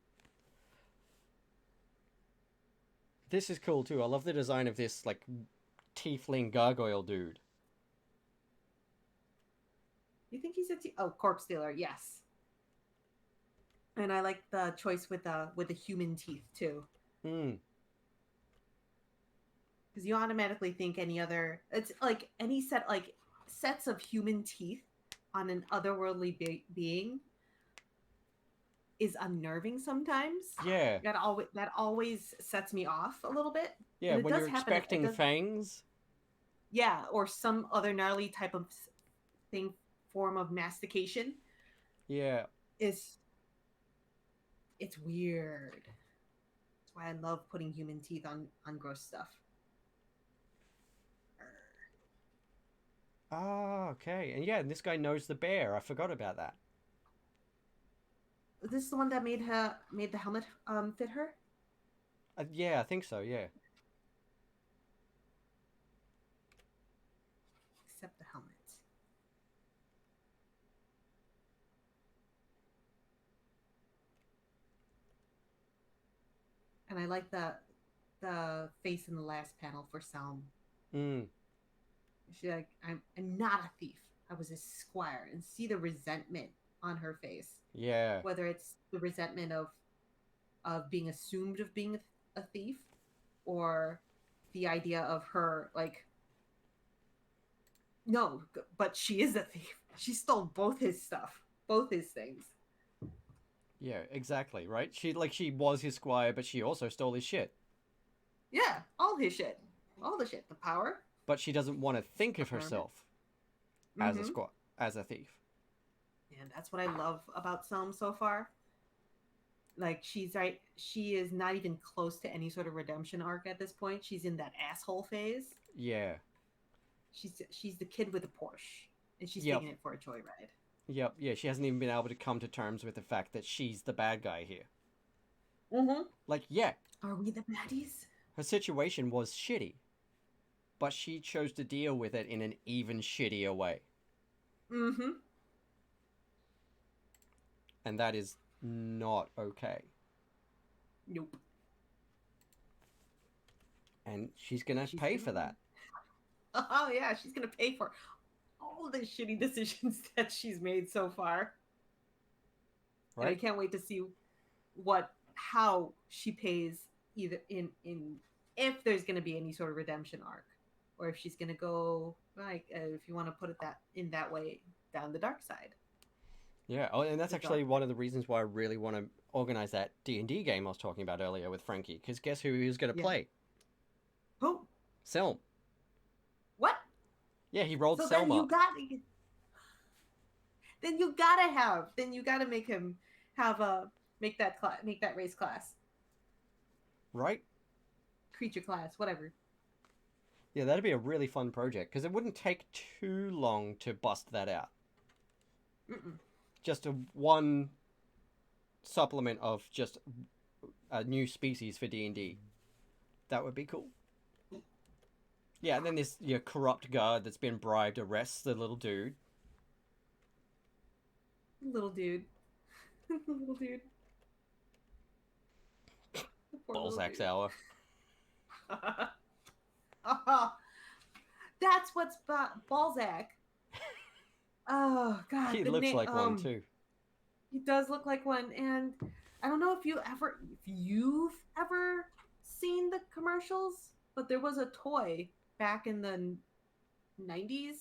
This is cool too. I love the design of this like tiefling gargoyle dude. You think he's oh corpse stealer? Yes, and I like the choice with the human teeth too, Hmm. because you automatically think any other. It's like any sets of human teeth on an otherworldly being is unnerving sometimes. Yeah, That always sets me off a little bit, yeah. and it When does you're happen. It expecting does, fangs. yeah, or some other gnarly type of thing, form of mastication. Yeah. Is it's weird. That's why I love putting human teeth on gross stuff. Ah, okay. And yeah, and this guy knows the bear. I forgot about that. Is this the one that made the helmet fit her? Yeah, I think so. Yeah. Except the helmet. And I like the face in the last panel for Selm. Hmm. She's like, I'm not a thief. I was a squire, and see the resentment on her face. Yeah. Whether it's the resentment of being assumed of being a thief, or the idea of her like, no, but she is a thief. She stole both his stuff, both his things. Yeah. Exactly. Right. She was his squire, but she also stole his shit. Yeah, all his shit, all the shit, the power, But she doesn't want to think the of hermit. herself as a Mm-hmm. as a thief. And that's what I love about Selm so far. Like she is not even close to any sort of redemption arc at this point. She's in that asshole phase. Yeah. She's the kid with the Porsche, and she's Yep. taking it for a joyride. Yep. Yeah. She hasn't even been able to come to terms with the fact that she's the bad guy here. Mm-hmm. Like, yeah, Are we the baddies? her situation was shitty, but she chose to deal with it in an even shittier way. Mm-hmm. And that is not okay. Nope. And she's gonna She's pay for gonna. that, Oh yeah, she's gonna pay for all the shitty decisions that she's made so far. And I right? can't wait to see how she pays, either in if there's going to be any sort of redemption arc, or if she's going to go, like, if you want to put it that way, down the dark side. Yeah, oh, and that's The dark. actually one of the reasons why I really want to organize that D&D game I was talking about earlier with Frankie. Because guess who he's going to Yeah. play? Who? Selm. What? Yeah, he rolled So Selm up. Then you gotta make him have a make that race class, Right? creature class, whatever. Yeah, that'd be a really fun project because it wouldn't take too long to bust that out. Mm-mm. Just a one supplement of just a new species for D&D. That would be cool. Yeah, and then this corrupt guard that's been bribed arrests the little dude. Little dude. Little dude. The poor little Balzac's dude. hour. Oh, that's what's Balzac. Oh God, He the looks name. like one too. He does look like one, and I don't know if you've ever seen the commercials, but there was a toy back in the 90s,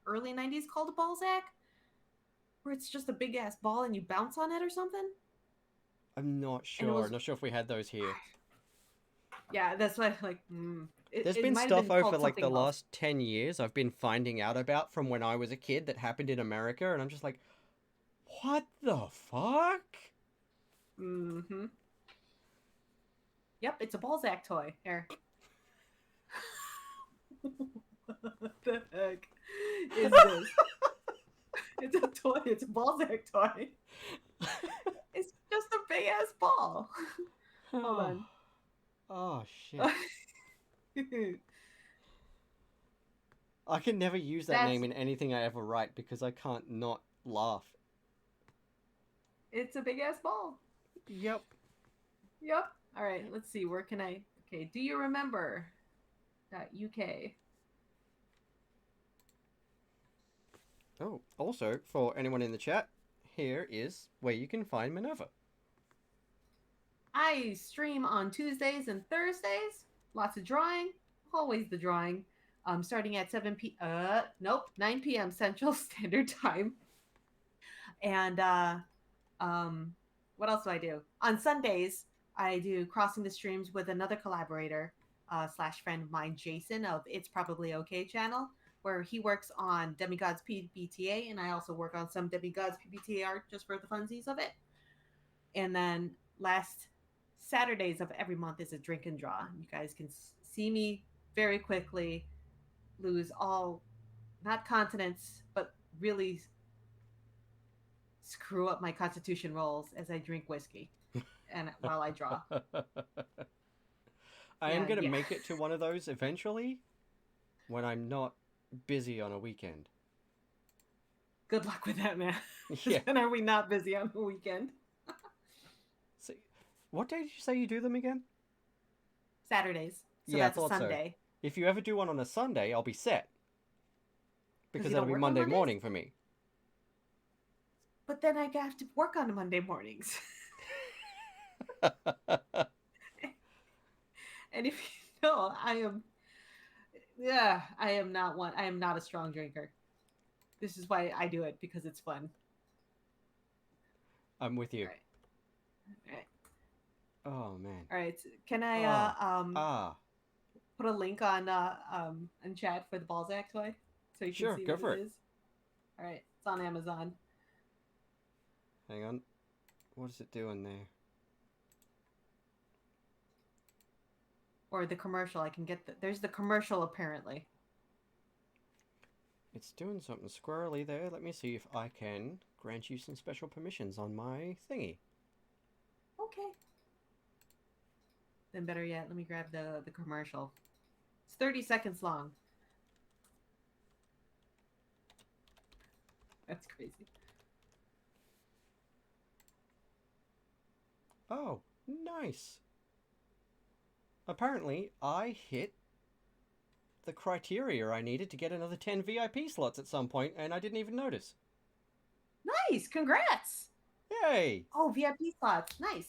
early 90s, called a Balzac, where it's just a big ass ball and you bounce on it or something. I'm not And it sure. was, Not sure if we had those here. yeah, that's why, like, There's it been might have stuff been over called like the something else. last 10 years I've been finding out about from when I was a kid that happened in America, and I'm just like, what the fuck? Mm-hmm. Yep, it's a Balzac toy. Here. What the heck is this? It's a toy. It's a Balzac toy. It's just a big ass ball. Hold Oh, on. oh shit. I can never use that That's name in anything I ever write because I can't not laugh. it's a big ass ball. Yep. Yep. All right. Let's see. Where can I? Okay. Do you remember .uk? Oh, also, for anyone in the chat, here is where you can find Minerva. I stream on Tuesdays and Thursdays. Lots of drawing. Always the drawing. Starting at 9 p.m. Central Standard Time. And what else do I do? On Sundays, I do Crossing the Streams with another collaborator slash friend of mine, Jason, of It's Probably Okay channel, where he works on Demigods PBTA, and I also work on some Demigods PBTA art just for the funsies of it. And then last Saturdays of every month is a drink and draw. You guys can see me very quickly lose all, not continents, but really screw up my constitution rolls as I drink whiskey and while I draw. I am Yeah, going to yeah. make it to one of those eventually when I'm not busy on a weekend. Good luck with that, man. Yeah. And are we not busy on the weekend? See, what day did you say you do them again? Saturdays. So Yeah, I that's a thought so. Sunday. If you ever do one on a Sunday, I'll be set. Because you that'll don't be work on Monday Mondays? morning for me. But then I have to work on Monday mornings. And if you know, I am not one. I am not a strong drinker. This is why I do it, because it's fun. I'm with you. All right. Oh, man. All right. Can I put a link on chat for the Balzac toy so you can Sure, see go what for it it. is? All right. It's on Amazon. Hang on. What is it doing there? Or the commercial. I can get there's the commercial apparently. It's doing something squirrely there. Let me see if I can grant you some special permissions on my thingy. Okay. Then better yet, let me grab the commercial. It's 30 seconds long. That's crazy. Oh, nice. Apparently, I hit the criteria I needed to get another 10 VIP slots at some point, and I didn't even notice. Nice. Congrats. Yay! Oh, VIP slots. Nice.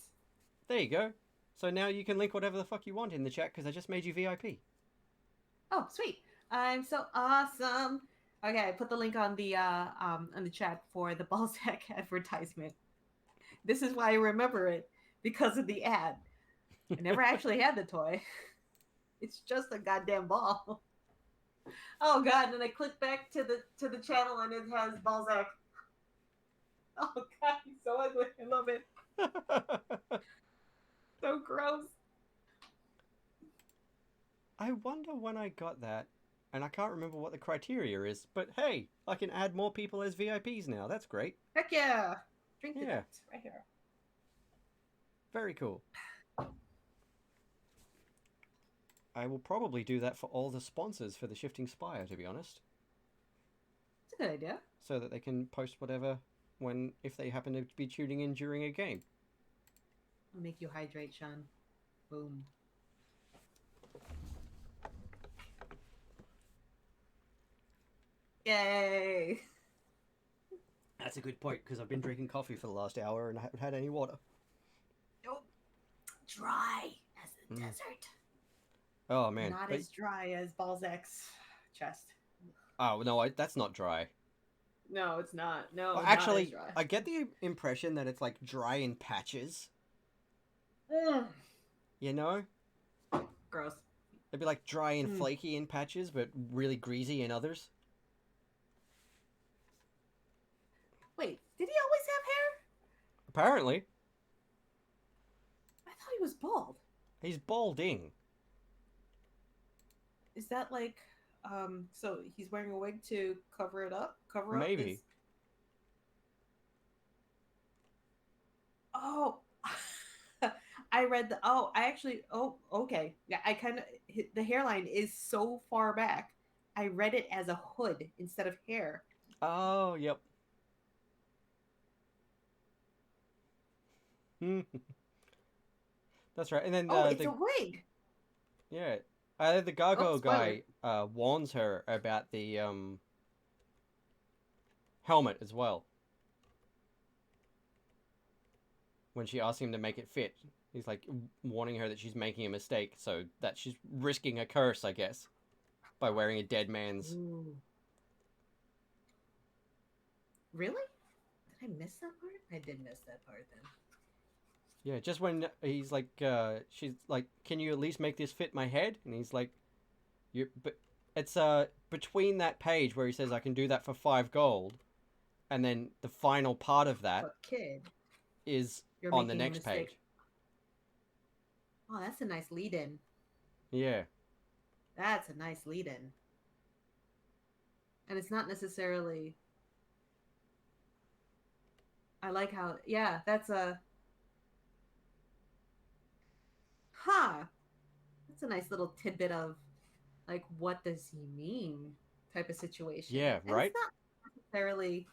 There you go. So now you can link whatever the fuck you want in the chat because I just made you VIP. Oh, sweet! I'm so awesome. Okay, I put the link on the chat for the Balzac advertisement. This is why I remember it because of the ad. I never actually had the toy. It's just a goddamn ball. Oh god! And then I click back to the channel and it has Balzac. Oh god, he's so ugly. I love it. So gross. I wonder when I got that, and I can't remember what the criteria is, but hey, I can add more people as VIPs now. That's great. Heck yeah! Drink Yeah. that right here. Very cool. I will probably do that for all the sponsors for the Shifting Spire, to be honest. It's a good idea. So that they can post whatever if they happen to be tuning in during a game. I'll make you hydrate, Sean. Boom. Yay! That's a good point, because I've been drinking coffee for the last hour and I haven't had any water. Nope. Dry as the desert. Oh, man. Not as dry as Balzac's chest. Oh, no, that's not dry. No, it's not. No, Well, not actually, as dry. I get the impression that it's like dry in patches. You know? Gross. It'd be like dry and flaky in patches, but really greasy in others. Wait, did he always have hair? Apparently. I thought he was bald. He's balding. Is that like, so he's wearing a wig to cover it up? Cover Maybe. up his... Oh, I read the. Oh, I actually. Oh, okay. Yeah, I kind of. The hairline is so far back. I read it as a hood instead of hair. Oh, yep. That's right. And then It's a wig. Yeah. The gargoyle guy warns her about the helmet as well. When she asks him to make it fit, he's like warning her that she's making a mistake, so that she's risking a curse, I guess, by wearing a dead man's. Ooh. Really? Did I miss that part? I did miss that part then. Yeah, just when he's like, she's like, "Can you at least make this fit my head?" And he's like, but it's between that page where he says, "I can do that for 5 gold," and then the final part of that is on the next page. Oh, that's a nice lead-in. Yeah. That's a nice lead-in. And it's not necessarily... I like how... Yeah, that's a... Huh. That's a nice little tidbit of, like, what does he mean type of situation. Yeah, right? And it's not necessarily...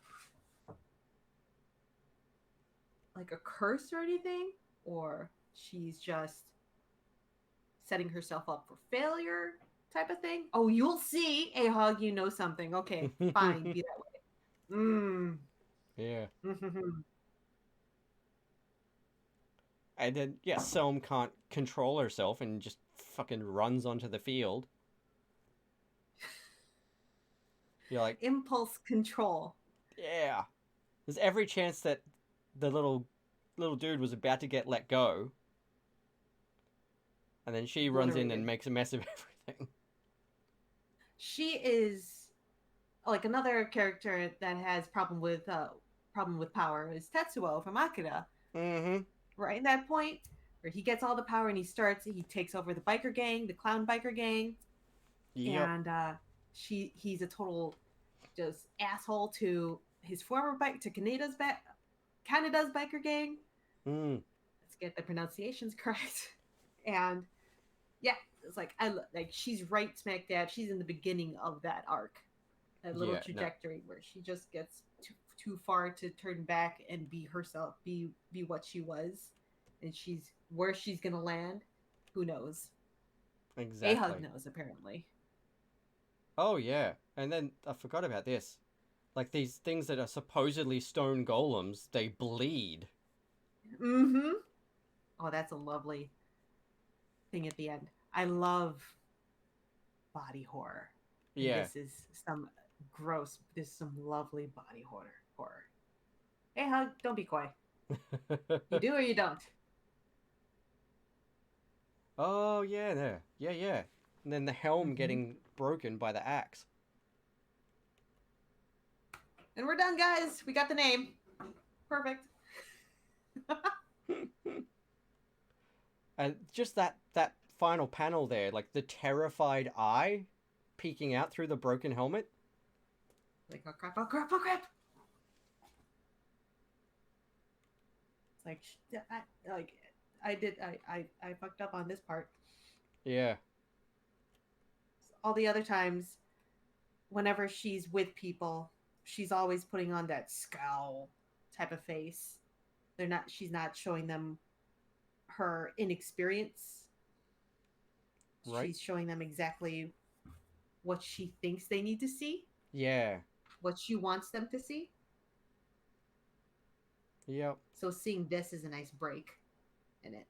like a curse or anything, or she's just setting herself up for failure type of thing. Oh, you'll see, A.H G, you know something. Okay, fine, be that way. Yeah. And then, yeah, Selm can't control herself and just fucking runs onto the field. You're like... Impulse control. Yeah. There's every chance that the little dude was about to get let go. And then she runs in and makes a mess of everything. She is like another character that has problem with power is Tetsuo from Akira. Mm-hmm. Right in that point where he gets all the power and he takes over the biker gang, the clown biker gang. Yep. And he's a total just asshole to his former to Canada's biker gang. Let's get the pronunciations correct. And yeah, it's like she's right smack dab. She's in the beginning of that arc, that little trajectory where she just gets too far to turn back and be herself, be what she was, and where she's gonna land. Who knows? Exactly. A.H G knows apparently. Oh yeah, and then I forgot about this. Like these things that are supposedly stone golems, they bleed. Mm-hmm. Oh, that's a lovely thing at the end. I love body horror. And Yeah. this is some gross, this is some lovely body horror. Hey, Hug, don't be coy. You do or you don't. Oh yeah, there. Yeah, yeah. And then the helm Mm-hmm. getting broken by the axe. And we're done, guys. We got the name. Perfect. And just that final panel there, like the terrified eye peeking out through the broken helmet. Like, oh crap, oh crap, oh crap. It's like, like I fucked up on this part. Yeah. All the other times, whenever she's with people, she's always putting on that scowl type of face. She's not showing them her inexperience. Right? She's showing them exactly what she thinks they need to see, Yeah. what she wants them to see. Yep. So seeing this is a nice break in it.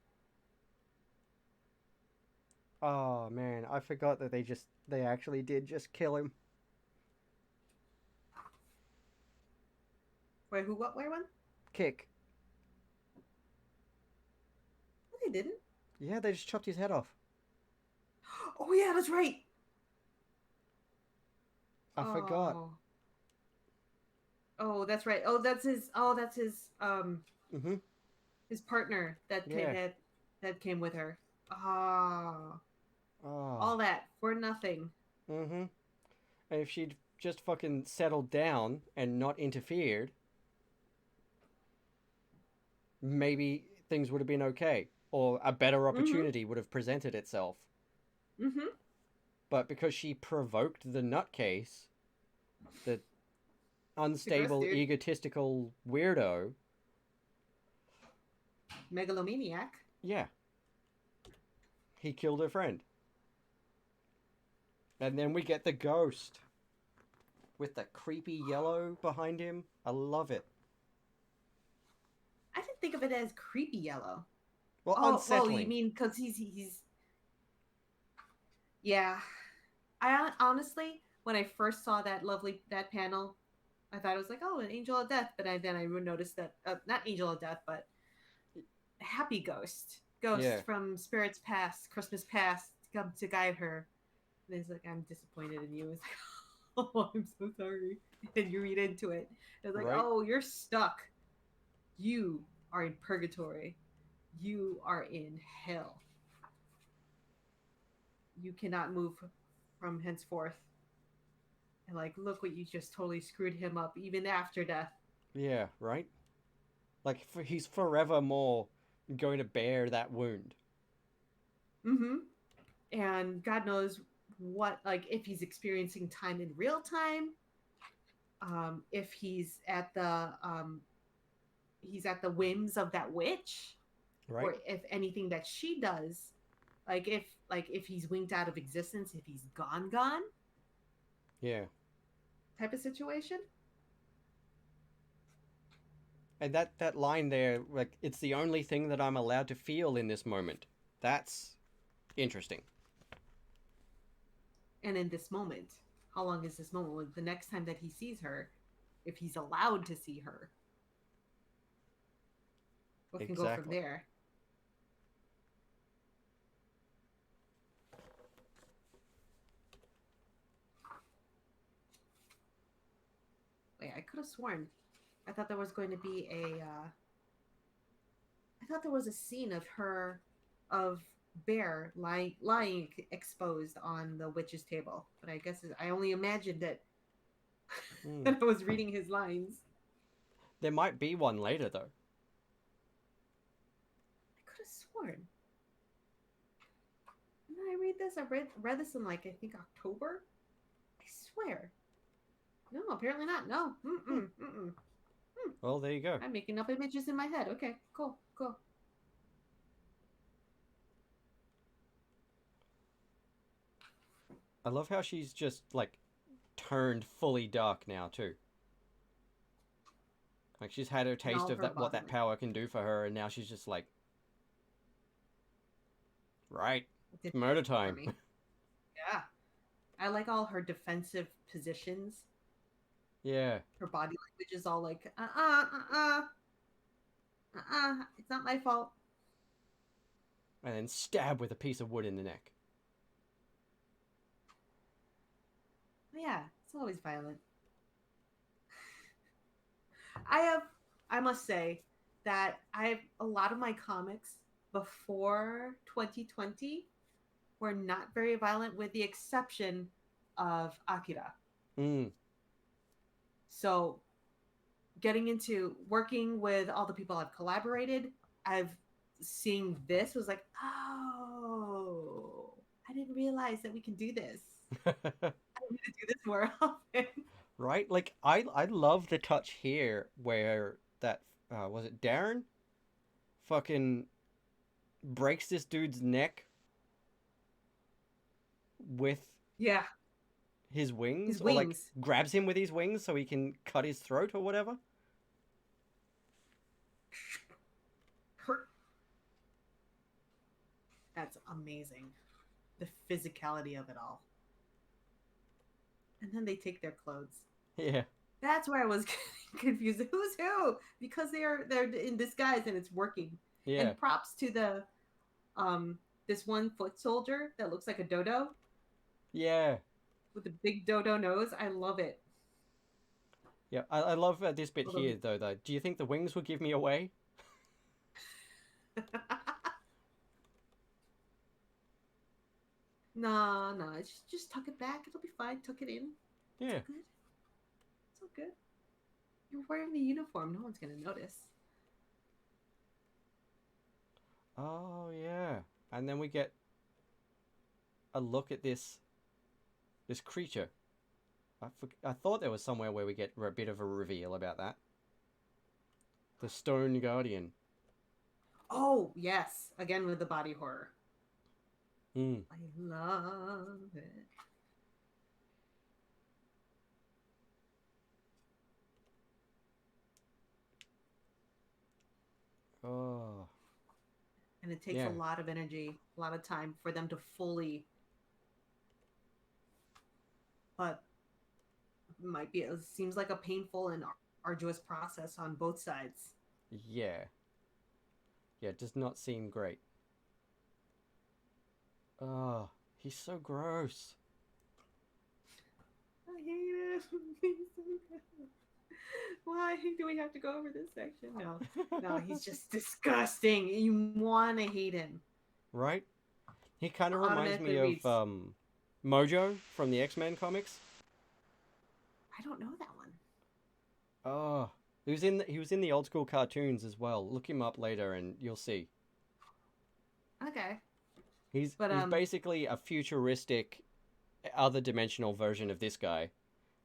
Oh man, I forgot that they actually did just kill him. Wait, who, what, where, when? Kick. No, they didn't. Yeah, they just chopped his head off. Oh yeah, that's right. I forgot. Oh, oh, that's right. Oh, that's his. Oh, that's Mhm. his partner that Yeah. that came with her. Ah, Oh. all that for nothing. Mhm. And if she'd just fucking settled down and not interfered, maybe things would have been okay, or a better Mm-hmm. opportunity would have presented itself. Mm-hmm. But because she provoked the nutcase, the The gross unstable, dude, egotistical weirdo, megalomaniac. yeah, he killed her friend. And then we get the ghost with the creepy yellow behind him. I love it. I didn't think of it as creepy yellow. Well, Oh, you unsettling. mean because he's yeah. I honestly, when I first saw that panel, I thought it was like, oh, an angel of death. But then I noticed that not angel of death, but happy Yeah, ghost from spirits past, Christmas past, to come to guide her. And he's like, I'm disappointed in you. It's like, oh, I'm so sorry. And you read into it. It's like, right? oh, you're stuck. You are in purgatory. You are in hell. You cannot move from henceforth. And like, look what you just totally screwed him up, even after death. Yeah, right? Like, he's forever more going to bear that wound. Mm-hmm. And God knows what, like, if he's experiencing time in real time, if he's at the whims of that witch, Right? or if anything that she does, like if he's winked out of existence, if he's gone Yeah. type of situation. And that line there, like, it's the only thing that I'm allowed to feel in this moment. That's interesting. And in this moment, how long is this moment? Well, the next time that he sees her, if he's allowed to see her, what can go from Exactly. there? Wait, I could have sworn I thought there was going to be I thought there was a scene of her, of Bear lying exposed on the witch's table, but I guess I only imagined it Mm. when I was reading his lines. There might be one later, though. I could have sworn. When did I read this? I read this in, like, I think October. I swear. No, apparently not. No. Hmm. Mm-mm. Mm-mm. Well, there you go. I'm making up images in my head. Okay, cool, cool. I love how she's just, like, turned fully dark now, too. Like, she's had her And taste all of her that, what that bodily. power can do for her, and now she's just like, Right. It It's did murder it for time. me. Yeah. I like all her defensive positions. Yeah. Her body language is all like, it's not my fault. And then stab with a piece of wood in the neck. Yeah, it's always violent. I have, I must say that I have a lot of my comics before 2020 were not very violent, with the exception of Akira. Mm. So, getting into working with all the people I've collaborated, I've seeing this was like, oh, I didn't realize that we can do this. I need to do this more often. Right? Like I love the touch here where that was it Darren fucking breaks this dude's neck with Yeah, his his wings, or like wings. grabs him with his wings so he can cut his throat or whatever. Hurt. That's amazing. The physicality of it all. And then they take their clothes. Yeah. That's where I was confused. Who's who? Because they're in disguise and it's working. Yeah. And props to the this one foot soldier that looks like a dodo Yeah. with a big dodo nose. I love it. Yeah. I love this bit Although here though. Do you think the wings will give me away? no, no, just tuck it back. It'll be fine. Tuck it in. It's Yeah. all good. It's all good. You're wearing the uniform. No one's gonna notice. Oh yeah. And then we get a look at this creature. I thought there was somewhere where we get a bit of a reveal about that. The Stone Guardian. Oh yes, again with the body horror. Mm. I love it. Oh. And it takes a Yeah. lot of energy, a lot of time for them to fully, but might be, it seems like a painful and arduous process on both sides. Yeah. Yeah, it does not seem great. Oh, he's so gross. I hate it. He's so good. Why do we have to go over this section? No, no, he's just disgusting. You want to hate him. Right? He kind of reminds me Automatically of reads. Mojo from the X-Men comics. I don't know that one. Oh, he was in the old school cartoons as well. Look him up later and you'll see. Okay, He's but he's basically a futuristic other dimensional version of this guy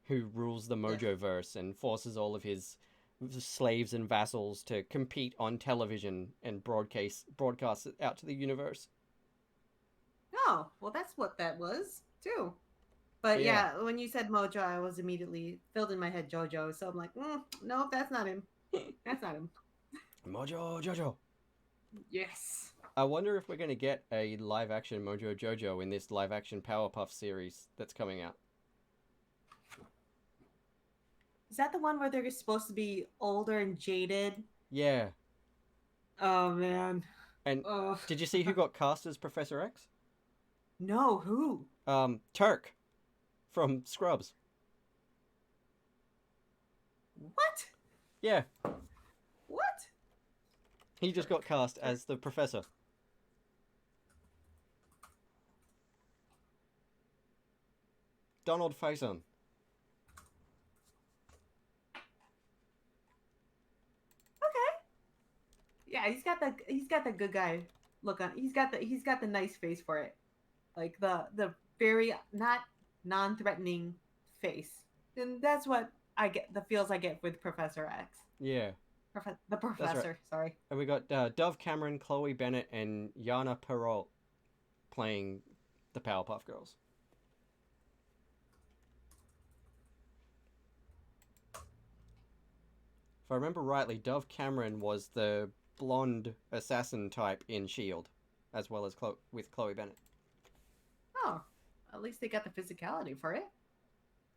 who rules the yeah. Mojo verse and forces all of his slaves and vassals to compete on television and broadcast it out to the universe. Oh, well, that's what that was too. But Yeah. yeah, when you said Mojo, I was immediately filled in my head JoJo. So I'm like, no, that's not him. That's not him. Mojo Jojo. Yes. I wonder if we're going to get a live action Mojo Jojo in this live action Powerpuff series that's coming out. Is that the one where they're supposed to be older and jaded? Yeah. Oh man. And Oh did you see who got cast as Professor X? no, who? Turk from Scrubs. What? Yeah, What? he just got Turk. cast Turk. as the professor. Donald Faison. Okay. Yeah, he's got the good guy look on. He's got the nice face for it. Like the very not non-threatening face. And that's what I get, the feels I get with Professor X. Yeah, The that's right. professor, sorry. And we got Dove Cameron, Chloe Bennett, and Yana Perrault playing the Powerpuff Girls. If I remember rightly, Dove Cameron was the blonde assassin type in Shield. as well as with Chloe Bennett. Oh, at least they got the physicality for it.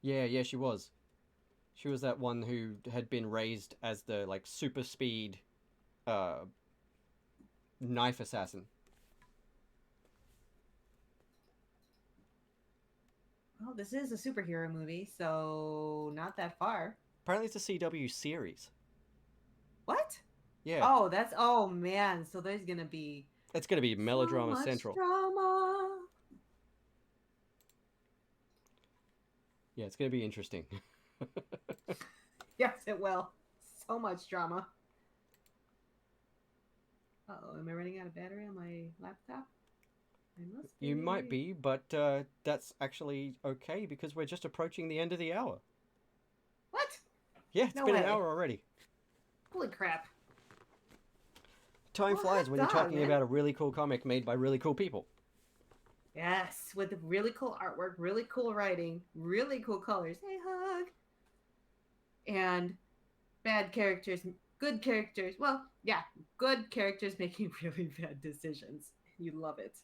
Yeah, she was. She was that one who had been raised as the like super speed uh, knife assassin. Well, this is a superhero movie, so not that far. Apparently, it's a CW series. What? Yeah, Oh, that's oh man. So there's gonna be it's going to be so melodrama much central. drama. Yeah, it's going to be interesting. Yes, it will. So much drama. Oh, am I running out of battery on my laptop? I must be. You might be, but that's actually okay because we're just approaching the end of the hour. What? Yeah, it's No been way. an hour already. Holy crap. Time Well, flies when you're hot dog, talking man. about a really cool comic made by really cool people. Yes, with really cool artwork, really cool writing, really cool colors. Hey, hug. And bad characters, good characters. Well, yeah, good characters making really bad decisions. You love it.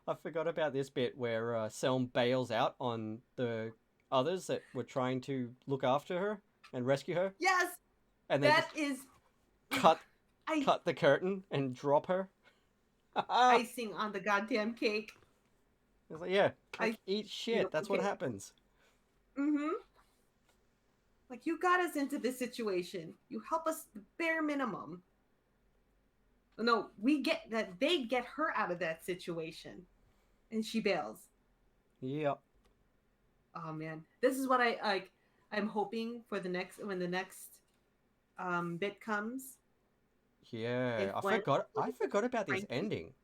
I forgot about this bit where Selm bails out on the others that were trying to look after her and rescue her, Yes, and they that just is cut I cut the curtain and drop her. It's icing on the goddamn cake. like, yeah, like I eat shit. beautiful That's what cake. happens. Mm-hmm. Like you got us into this situation. You help us the bare minimum. No, we get that they get her out of that situation, and she bails. Yep. Oh man, this is what I like. I'm hoping for the next when the next bit comes. Yeah, If when I forgot about this Frankie, ending.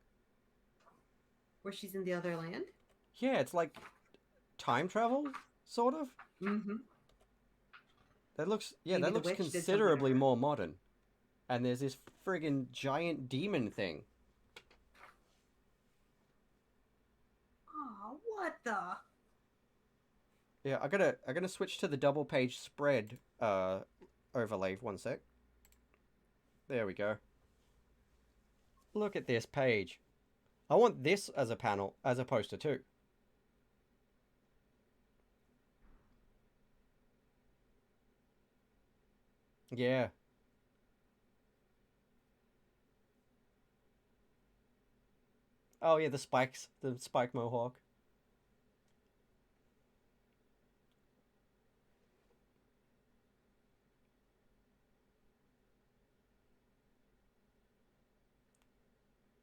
where she's in the other land. Yeah, it's like time travel, sort of. Mm-hmm. Maybe That the looks witch did something to considerably her. more modern. And there's this friggin' giant demon thing. Oh, what the? Yeah, I gotta switch to the double page spread overlay. One sec. There we go. Look at this page. I want this as a panel as a poster too. Yeah. Oh yeah, the spike mohawk.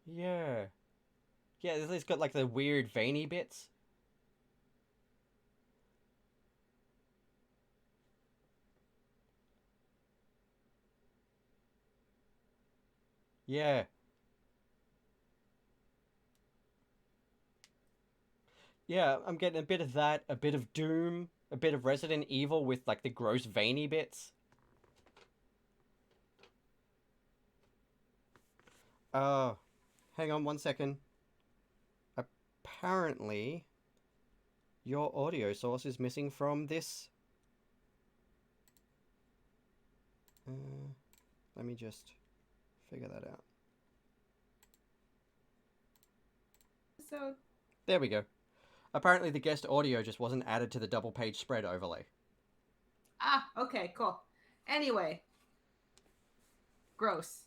Yeah. Yeah, it's got like the weird veiny bits. Yeah. Yeah, I'm getting a bit of that, a bit of Doom, a bit of Resident Evil with like the gross veiny bits. Uh, hang on 1 second. Apparently, your audio source is missing from this. Uh, let me just figure that out. So There we go. Apparently, the guest audio just wasn't added to the double page spread overlay. okay, cool. Anyway, gross.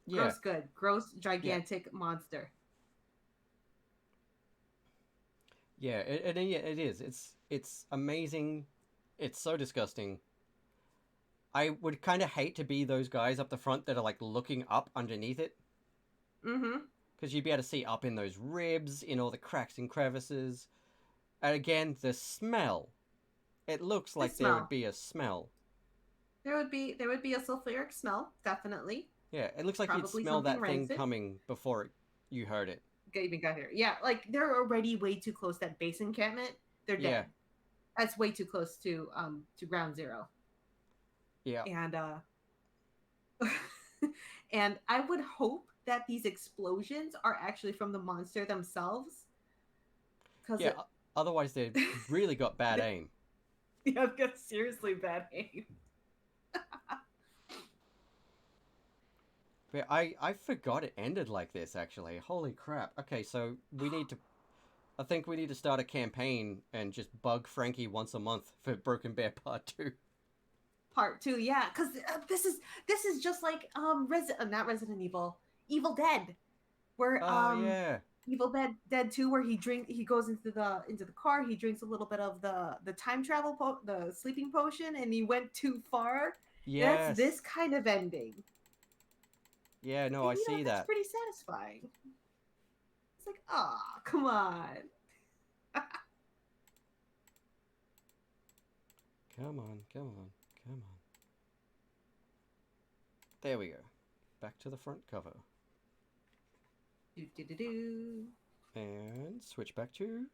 Yeah, Gross good. Gross yeah, gigantic monster. yeah. Yeah, it is. It's amazing. It's so disgusting. I would kind of hate to be those guys up the front that are like looking up underneath it. Mm-hmm. Because you'd be able to see up in those ribs, in all the cracks and crevices. And again, the smell. It looks The like there would smell. be a smell. There would be a sulfuric smell, definitely. Yeah, it looks like you'd Probably smell something that thing rancid. coming before you heard it. Even got here. Yeah, like they're already way too close to that base encampment. They're Yeah, dead. That's way too close to ground zero. yeah, And and I would hope that these explosions are actually from the monster themselves. Because yeah. Otherwise, they've really got bad aim. Yeah, I've got seriously bad aim. But I forgot it ended like this, actually. Holy crap. Okay, so we need to. I think we need to start a campaign and just bug Frankie once a month for Broken Bear Part 2. Part two, yeah, because this is just like not Resident Evil, Evil Dead, where Oh, yeah. Evil Dead 2, where he goes into the car, he drinks a little bit of the time travel the sleeping potion, and he went too far. That's Yes. this kind of ending, Yeah, no, and I see that's that. pretty satisfying. It's like, ah, come on. Come on, come on, come on. There we go. Back to the front cover. Do do do do. And switch back to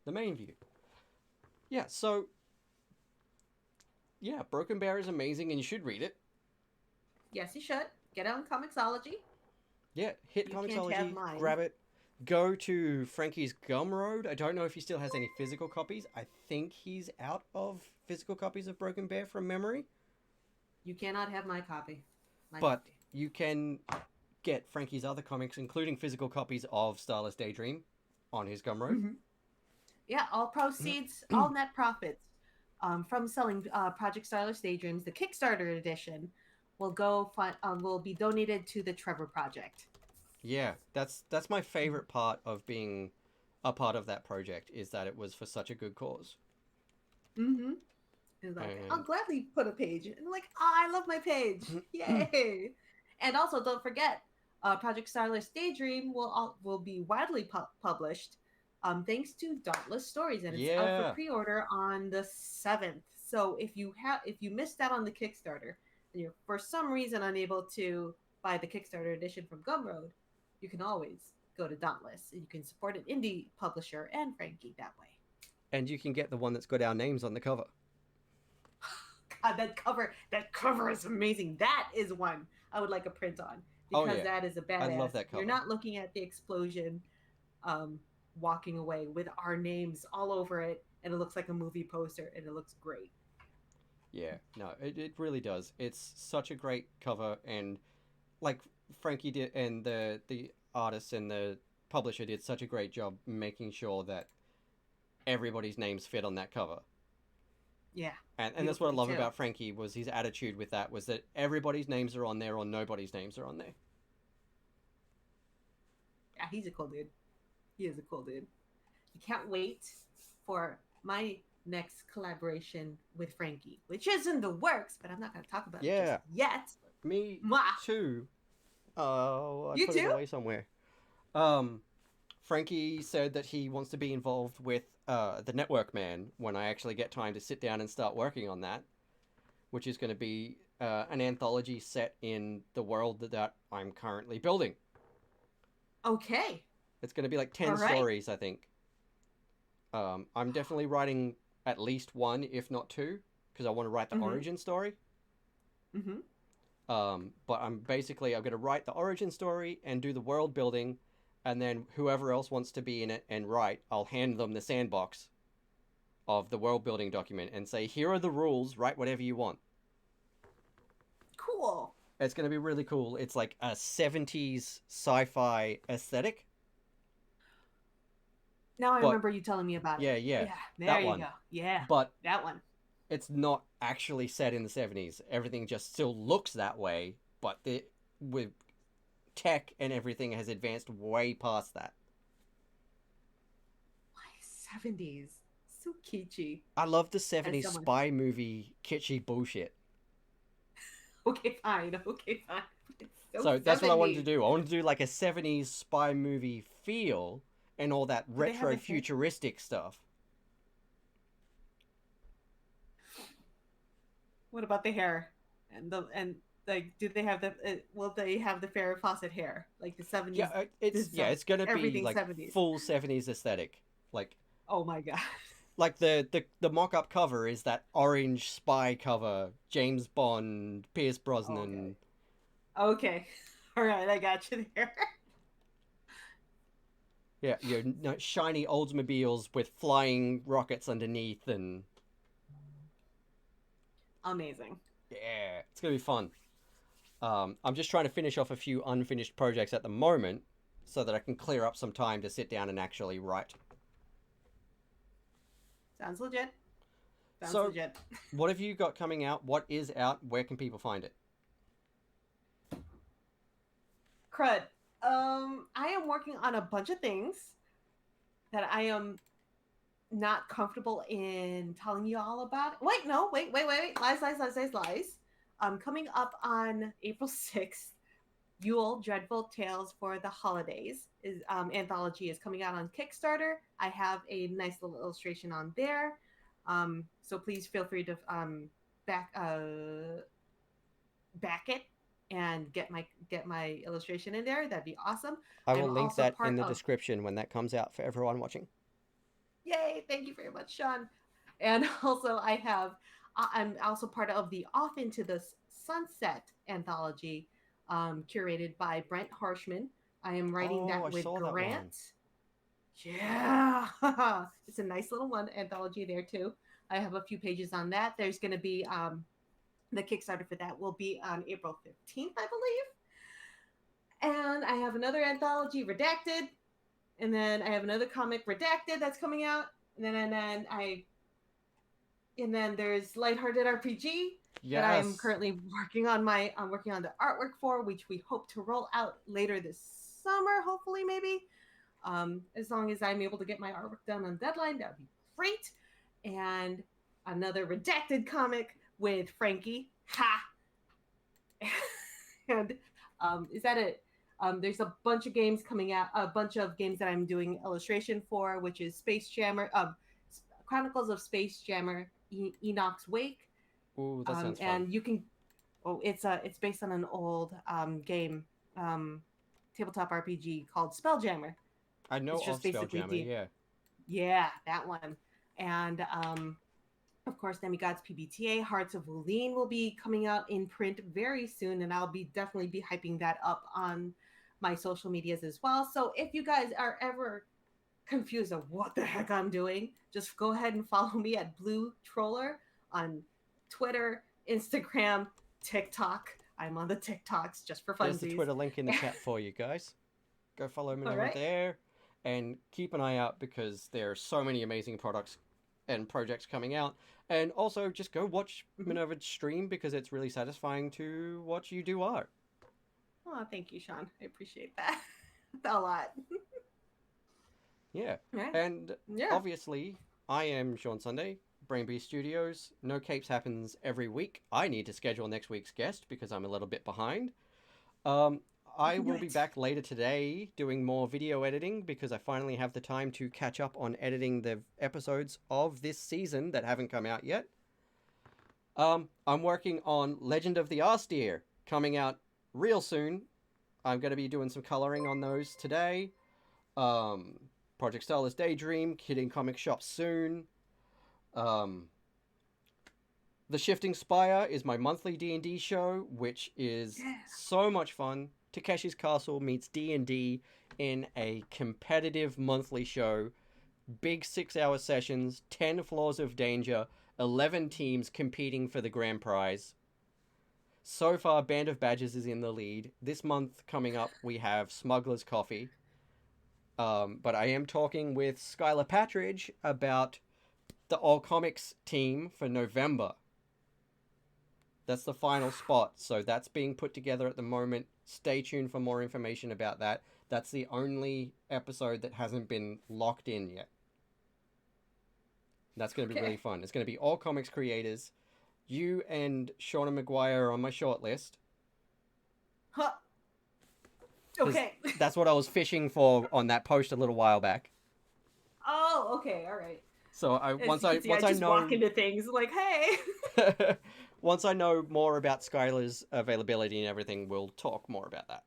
the main view. Yeah, so, yeah, Broken Bear is amazing and you should read it. Yes, you should get on Comixology. Yeah, hit You can't have Comixology, mine. grab it. Go to Frankie's Gumroad. I don't know if he still has any physical copies. I think he's out of physical copies of Broken Bear from memory. You cannot have my copy. My But copy. you can get Frankie's other comics, including physical copies of Starless Daydream, on his Gumroad. Mm-hmm. Yeah, all proceeds, all net profits from selling Project Starless Daydreams, the Kickstarter edition, will be donated to the Trevor Project. Yeah, that's my favorite part of being a part of that project is that it was for such a good cause. Mm-hmm. It's like, I'll And gladly put a page. And I'm like, oh, I love my page. Yay. And also, don't forget, Project Starless Daydream will be widely published thanks to Dauntless Stories, and it's out for yeah, pre-order on the 7th. So if you missed out on the Kickstarter and you're for some reason unable to buy the Kickstarter edition from Gumroad, you can always go to Dauntless. You can support an indie publisher and Frankie that way. and you can get the one that's got our names on the cover. God, that cover is amazing. That is one I would like a print on Oh because yeah, that is a I love badass. that You're cover. not looking at the explosion um, walking away with our names all over it, and it looks like a movie poster, and it looks great. Yeah, no, it really does. It's such a great cover, and like Frankie did, and the artist and the publisher did such a great job making sure that everybody's names fit on that cover. Yeah, And that's what I beautifully love too. about Frankie was his attitude with that was that everybody's names are on there or nobody's names are on there. Yeah, he's a cool dude. He is a cool dude. I can't wait for my next collaboration with Frankie, which is in the works, but I'm not going to talk about it just Yeah, yet. me Mwah! too. Oh, I You put it too? away somewhere. Um, Frankie said that he wants to be involved with the Network Man when I actually get time to sit down and start working on that, which is going to be an anthology set in the world that I'm currently building. Okay. It's going to be like All 10 right. stories, I think. I'm definitely writing at least one, if not two, because I want to write the Mm-hmm. origin story. Mm-hmm. But I'm going to write the origin story and do the world building, and then whoever else wants to be in it and write, I'll hand them the sandbox of the world building document and say, here are the rules, write whatever you want. Cool. It's going to be really cool. It's like a 70s sci-fi aesthetic, Now I but remember you telling me about it. yeah, Yeah, there that you one. go. Yeah, But that one. it's not actually set in the 70s. Everything just still looks that way, but with tech and everything has advanced way past that. Why 70s? So kitschy. I love the As 70s someone. spy movie kitschy bullshit. Okay, fine. Okay, fine. It's so So that's what I wanted to 70s. do. I wanted to do like a 70s spy movie feel and all that Do they have retro the hair? futuristic stuff. What about the hair? And like, do they have the? Will they have the Farrah Fawcett hair like the Yeah, 70s? it's This yeah, it's gonna be everything like 70s. full 70s aesthetic. Like Oh my god. like the mock-up cover is that orange spy cover, James Bond, Pierce Okay. Brosnan. Okay. All right, I got you there. Yeah, shiny Oldsmobiles with flying rockets underneath and Amazing. Yeah, it's gonna be fun. I'm just trying to finish off a few unfinished projects at the moment so that I can clear up some time to sit down and actually write. Sounds legit. Sounds So, legit. what have you got coming out? What is out? Where can people find it? Crud. I am working on a bunch of things that I am not comfortable in telling you all about. Wait, no, wait. Lies. Coming up on April 6th, Yule Dreadful Tales for the Holidays is anthology is coming out on Kickstarter. I have a nice little illustration on there. So please feel free to back back it and get my illustration in there. That'd be awesome. I I'm will link also that in part the of description when that comes out for everyone watching. Yay! Thank you very much, Sean. And also, I'm also part of the Off into the Sunset anthology, curated by Brent Harshman. I am writing Oh, that I with saw that one. Grant. Yeah, it's a nice little one anthology there too. I have a few pages on that. There's going to be the Kickstarter for that will be on April 15th, I believe. And I have another anthology, Redacted, and then I have another comic, Redacted, that's coming out. And then there's Lighthearted RPG that I am Yes. currently I'm working on the artwork for, which we hope to roll out later this summer, hopefully maybe. As long as I'm able to get my artwork done on deadline, that would be great. And another Redacted comic with Frankie. Ha! And is that it? There's a bunch of games coming out, a bunch of games that I'm doing illustration for, which is Space Jammer, Chronicles of Space Jammer, Enoch's Wake, Ooh, that sounds fun. and you can. Oh, it's based on an old game, tabletop RPG called Spelljammer. I know It's just of basically Spelljammer, yeah. yeah, that one, and of course, Demigods PBTA Hearts of Wulin will be coming out in print very soon, and I'll be definitely be hyping that up on my social medias as well. So if you guys are ever confused of what the heck I'm doing, just go ahead and follow me at Blue Troller on Twitter, Instagram, TikTok. I'm on the TikToks just for There's the funsies. Twitter link in the chat for you guys. Go follow All Minerva right. there and keep an eye out because there are so many amazing products and projects coming out. And also just go watch Mm-hmm. Minerva's stream because it's really satisfying to watch you do art. Oh, thank you, Sean. I appreciate that a lot. Yeah. Right. And Yeah. obviously, I am Sean Sunday, Brain Beast Studios. No Capes happens every week. I need to schedule next week's guest because I'm a little bit behind. Um, You I can do will be it. back later today doing more video editing because I finally have the time to catch up on editing the episodes of this season that haven't come out yet. I'm working on Legend of the Arsteer coming out real soon. I'm going to be doing some coloring on those today. Um, Project Starless Daydream hitting comic shops soon. Um, The Shifting Spire is my monthly D&D show, which is Yeah. so much fun. Takeshi's Castle meets D&D in a competitive monthly show. Big 6-hour sessions, 10 floors of danger, 11 teams competing for the grand prize. So far, Band of Badgers is in the lead. This month coming up, we have Smuggler's Coffee. But I am talking with Skylar Patridge about the All Comics team for November. That's the final spot. So that's being put together at the moment. Stay tuned for more information about that. That's the only episode that hasn't been locked in yet. That's going to be really fun. It's going to be all comics creators. You and Shauna McGuire are on my short list. Huh. Okay. That's what I was fishing for on that post a little while back. Oh, okay. All right. So As you can see, I just walk into things like, hey. once I know more about Skylar's availability and everything, we'll talk more about that.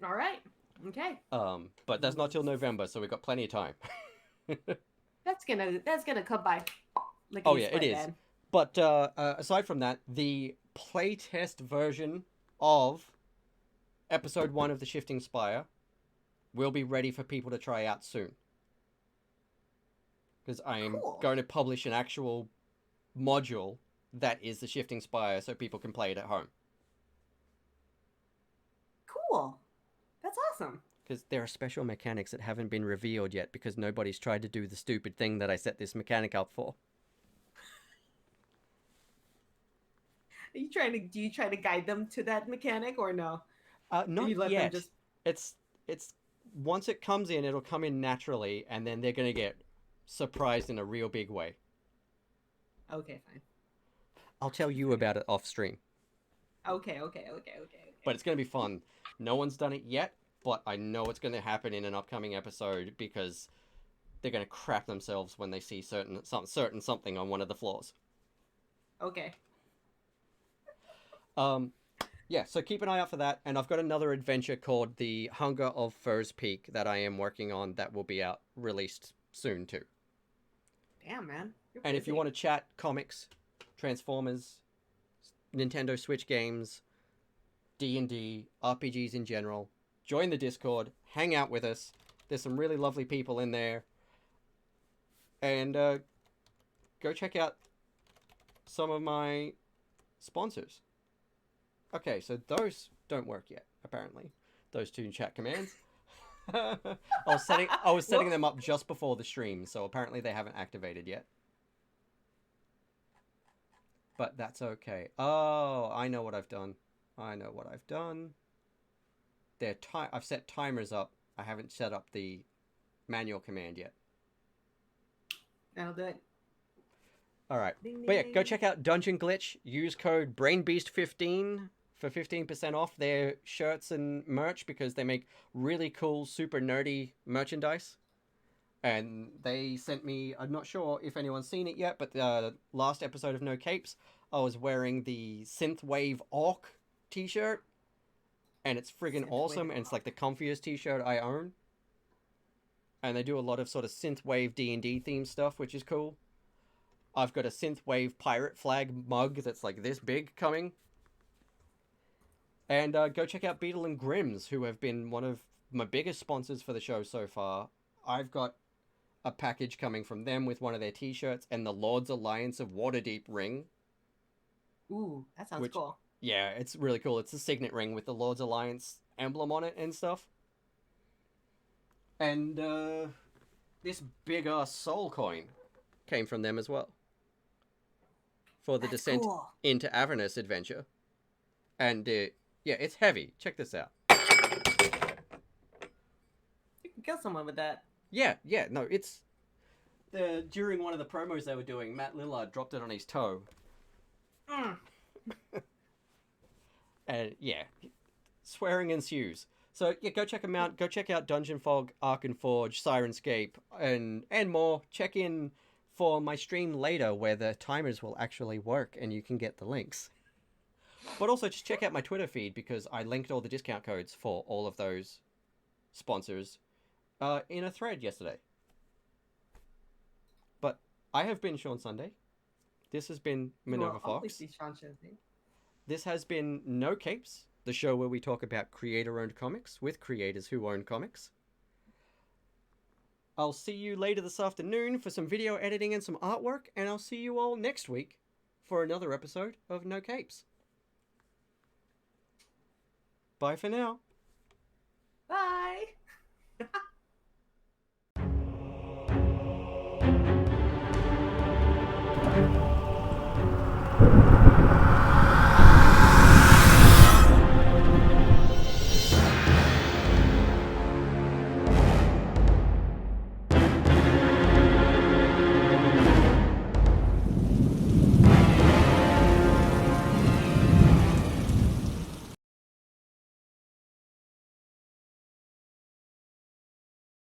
All right. Okay. But that's not till November, so we've got plenty of time. That's gonna come by. Oh yeah, it is. Then. But aside from that, the playtest version of episode 1 of The Shifting Spire will be ready for people to try out soon. Because I am going to publish an actual module that is the Shifting Spire, so people can play it at home. Cool. That's awesome. Because there are special mechanics that haven't been revealed yet because nobody's tried to do the stupid thing that I set this mechanic up for. Do you try to guide them to that mechanic or no? Not You let them yet. just It's once it comes in, it'll come in naturally, and then they're gonna get surprised in a real big way. okay, fine. I'll tell you about it off stream, Okay. but it's gonna be fun. No one's done it yet, but I know it's gonna happen in an upcoming episode because they're gonna crap themselves when they see certain something on one of the floors. Okay. Yeah, so keep an eye out for that. And I've got another adventure called The Hunger of Fur's Peak that I am working on that will be out released soon too. Damn, man. And if you want to chat comics, Transformers, Nintendo Switch games, D&D, RPGs in general, join the Discord, hang out with us. There's some really lovely people in there. And go check out some of my sponsors. Okay, so those don't work yet, apparently. Those two chat commands. I was setting them up just before the stream, so apparently they haven't activated yet. But that's okay. Oh, I know what I've done. I've set timers up. I haven't set up the manual command yet. That'll do it. All right. Ding, But yeah, ding, go ding. check out Dungeon Glitch. Use code BrainBeast15 for 15% off their shirts and merch because they make really cool, super nerdy merchandise. And they sent me, I'm not sure if anyone's seen it yet, but the last episode of No Capes, I was wearing the Synthwave Orc t-shirt. And it's friggin' awesome, and it's like the comfiest t-shirt I own. And they do a lot of sort of Synthwave D&D themed stuff, which is cool. I've got a Synthwave pirate flag mug that's like this big coming. And go check out Beetle and Grimm's, who have been one of my biggest sponsors for the show so far. I've got a package coming from them with one of their t-shirts and the Lord's Alliance of Waterdeep ring. Ooh, that sounds cool. Yeah, it's really cool. It's a signet ring with the Lord's Alliance emblem on it and stuff. And this big-ass soul coin came from them as well. For the That's Descent cool. into Avernus adventure. And yeah, it's heavy. Check this out. You can kill someone with that. Yeah, no, it's... During one of the promos they were doing, Matt Lillard dropped it on his toe. And yeah, swearing ensues. So yeah, go check them out. Go check out Dungeon Fog, Ark and Forge, Sirenscape, and more. Check in for my stream later where the timers will actually work and you can get the links. But also just check out my Twitter feed because I linked all the discount codes for all of those sponsors in a thread yesterday. But I have been Sean Sunday. This has been Minerva Fox. This has been No Capes, the show where we talk about creator-owned comics with creators who own comics. I'll see you later this afternoon for some video editing and some artwork, and I'll see you all next week for another episode of No Capes. Bye for now. Bye.